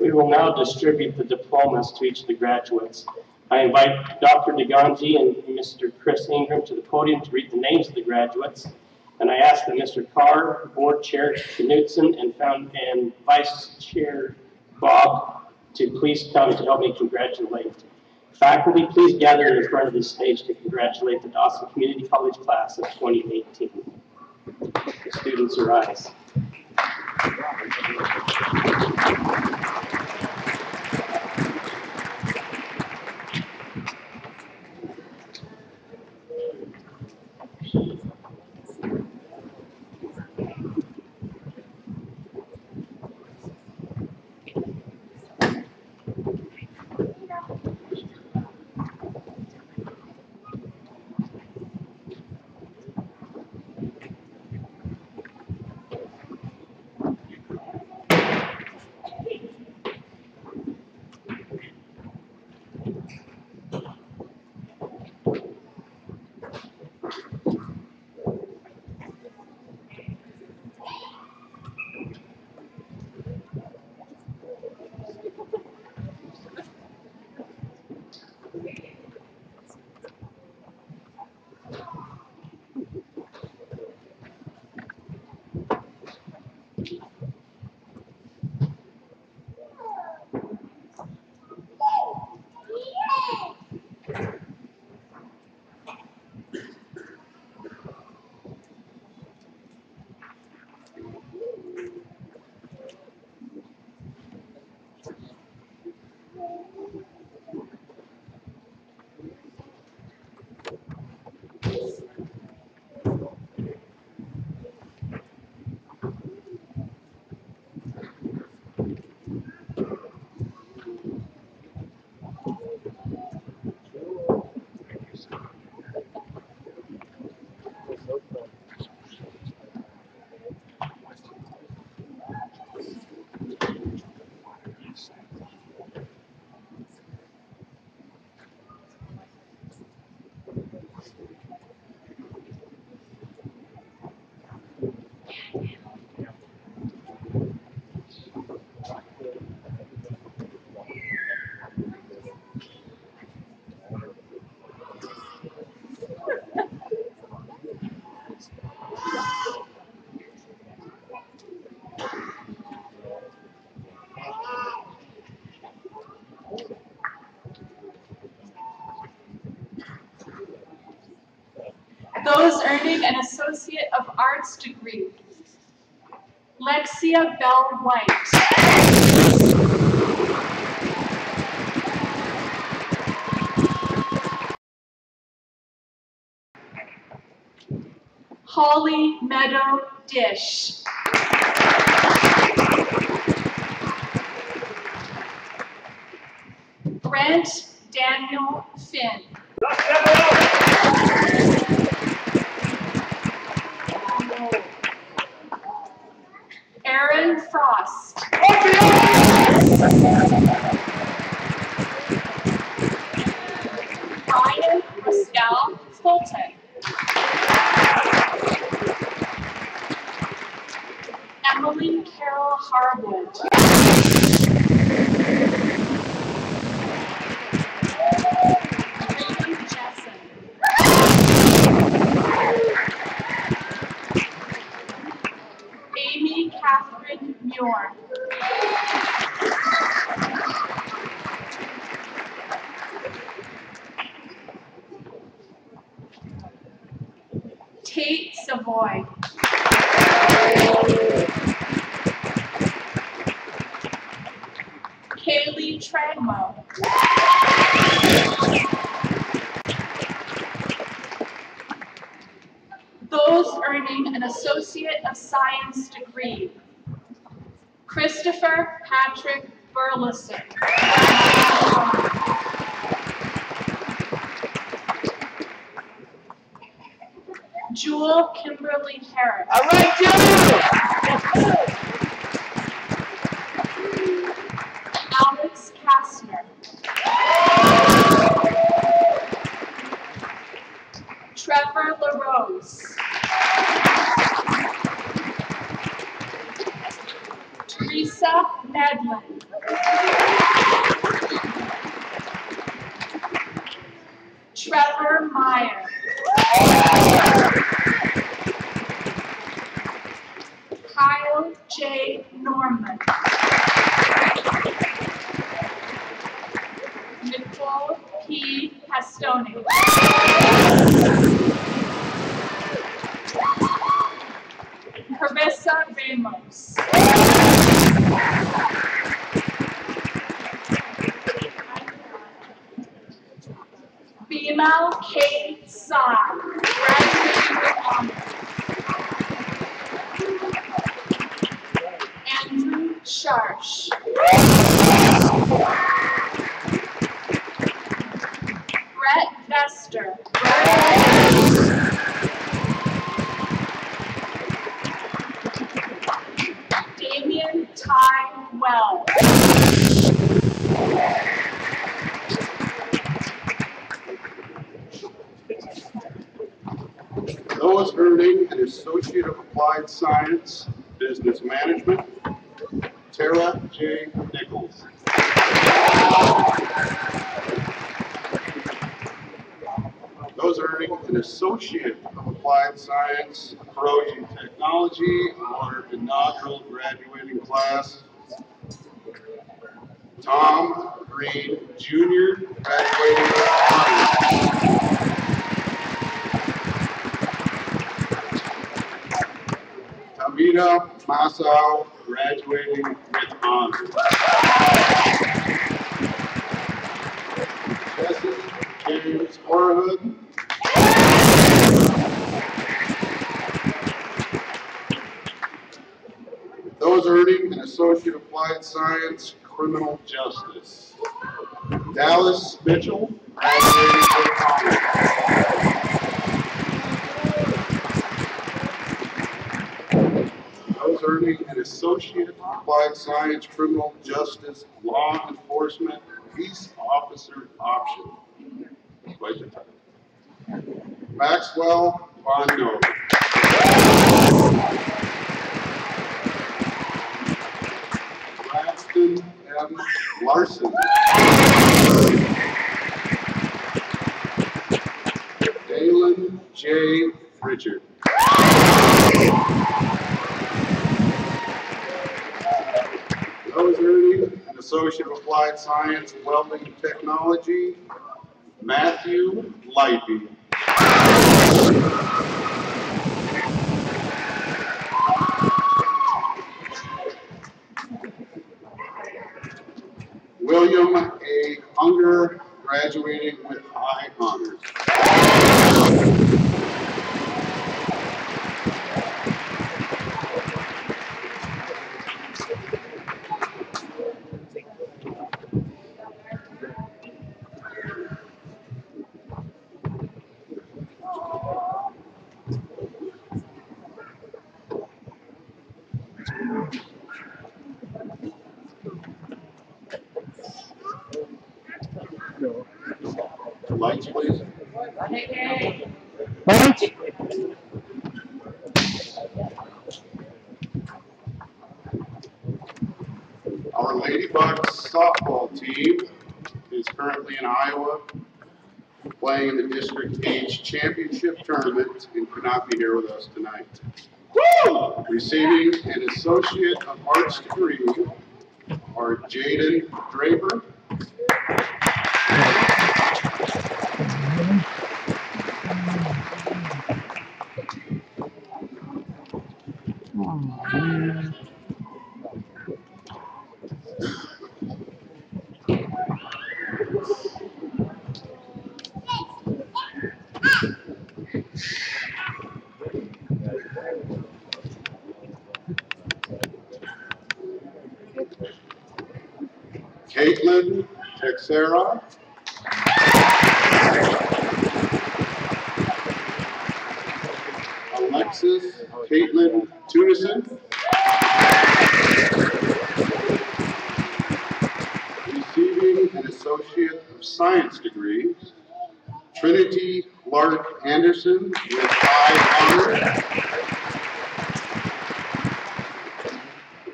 We will now distribute the diplomas to each of the graduates. I invite Dr. DeGanji and Mr. Chris Ingram to the podium to read the names of the graduates. And I ask that Mr. Carr, Board Chair Knudsen, and Vice Chair Bob to please come to help me congratulate. Faculty, please gather in the front of the stage to congratulate the Dawson Community College class of 2018. The students arise. Those earning an Associate of Arts degree: Lexia Bell White. Holly Meadow Dish. Brent Daniel Finn. Aaron Frost. Brian Pascal Fulton. Emily Carol Harwood. Brady Jessen. Amy Catherine Muir. Tate Savoy. Kaylee Trangmo. Those earning an Associate of Science degree: Christopher Patrick Burleson. Jewel Kimberly Harris. All right, Jewel! Alex Kastner. Trevor LaRose. Teresa Medlin. Trevor Meyer. Kyle J. Norman. Nicole P. Pastone. Carissa Ramos. Bimal K. Sai, graduating with honors. Andrew Sharsh. Brett Vester. Damian Ty Wells. Those earning an Associate of Applied Science, Business Management, Tara J. Nichols. Those earning an Associate of Applied Science, Corrosion Technology, or inaugural graduating class, Tom Green, Jr., graduating with honors. Tavita Masao, graduating with honors. Jesse James Orhood. Those earning an Associate Applied Science, Criminal Justice. Dallas Mitchell, graduating with honors. Those earning an Associate Applied Science, Criminal Justice, Law Enforcement, Peace Officer Option. Quite the title. Maxwell Bondo. Braxton M. Larson. Dalen J. Richard. Those earning an Associate of Applied Science, Welding Technology, Matthew Lightby. William A. Unger, graduating with high honors. Lights, please. Lights. Our Ladybugs softball team is currently in Iowa playing in the district age championship tournament and could not be here with us tonight. Woo! Receiving an Associate of Arts degree are Jaden Draper, Caitlin Texera, Alexis Caitlin Tunison, receiving an Associate of Science degree, Trinity Clark Anderson with high honors,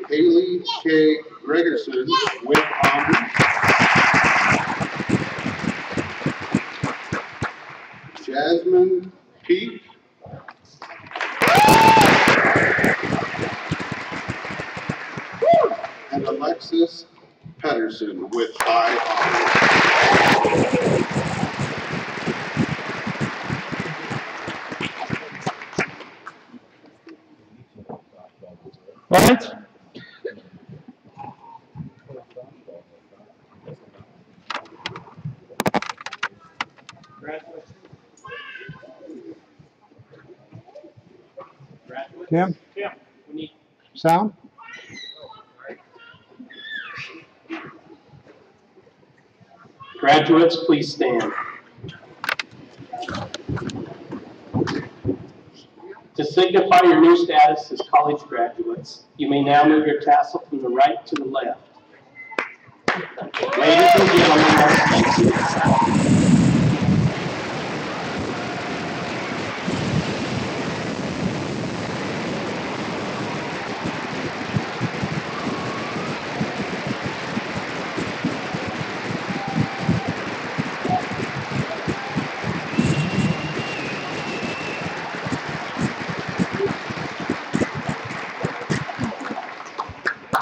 Haley K. Gregerson with honors, Jasmine Peak, and Alexis Pedersen with high honors. Lights. Tim? Yeah. We need Sound? graduates, please stand. To signify your new status as college graduates, you may now move your tassel from the right to the left. Ladies and gentlemen,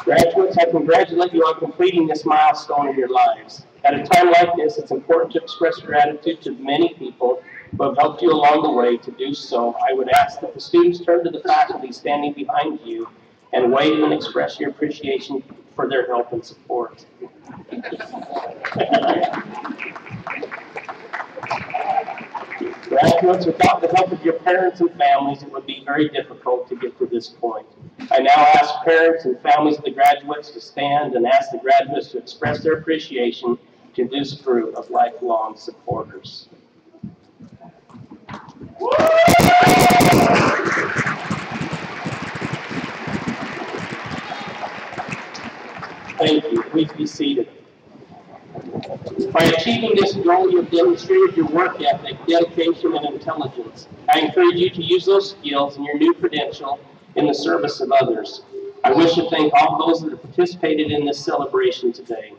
graduates, I congratulate you on completing this milestone of your lives. At a time like this, it's important to express gratitude to the many people who have helped you along the way. To do so, I would ask that the students turn to the faculty standing behind you and wave and express your appreciation for their help and support. Graduates, without the help of your parents and families, it would be very difficult to get to this point. I now ask parents and families of the graduates to stand and ask the graduates to express their appreciation to this group of lifelong supporters. Thank you. Please be seated. By achieving this goal, you have demonstrated your work ethic, dedication, and intelligence. I encourage you to use those skills and your new credential in the service of others. I wish to thank all those that have participated in this celebration today.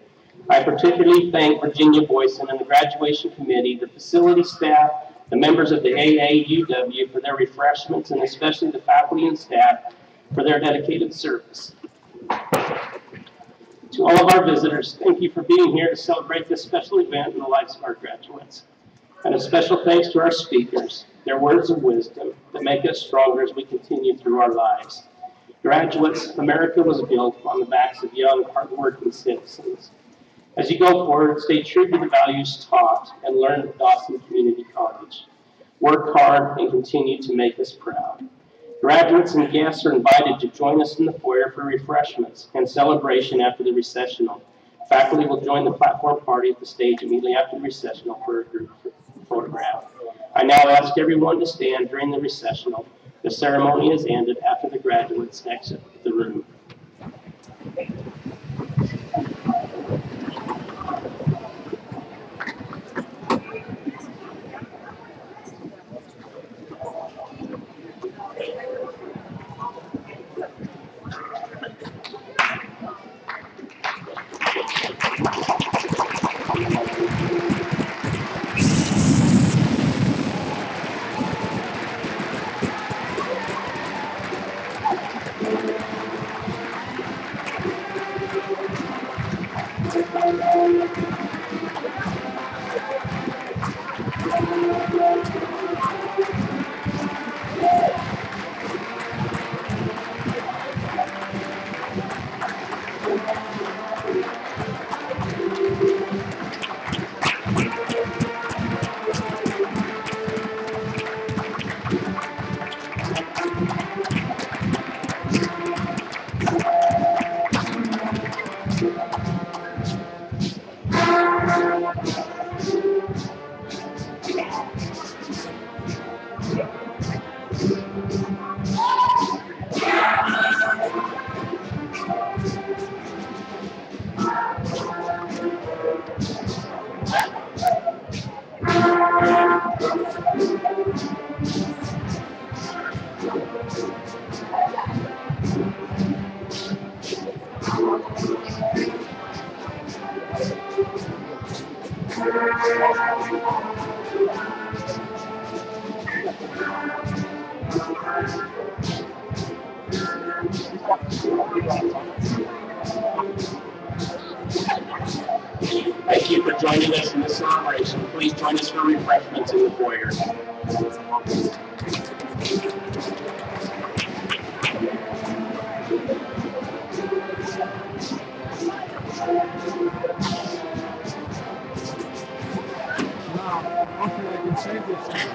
I particularly thank Virginia Boyson and the graduation committee, the facility staff, the members of the AAUW for their refreshments, and especially the faculty and staff for their dedicated service. To all of our visitors, thank you for being here to celebrate this special event in the lives of our graduates. And a special thanks to our speakers. their words of wisdom that make us stronger as we continue through our lives. Graduates, America was built on the backs of young, hardworking citizens. As you go forward, stay true to the values taught and learned at Dawson Community College. Work hard and continue to make us proud. Graduates and guests are invited to join us in the foyer for refreshments and celebration after the recessional. Faculty will join the platform party at the stage immediately after the recessional for a group photograph. I now ask everyone to stand during the recessional. The ceremony is ended after the graduates exit the room. Thank you for joining us in this celebration. Please join us for refreshments in the foyer. Now, hopefully I can save this.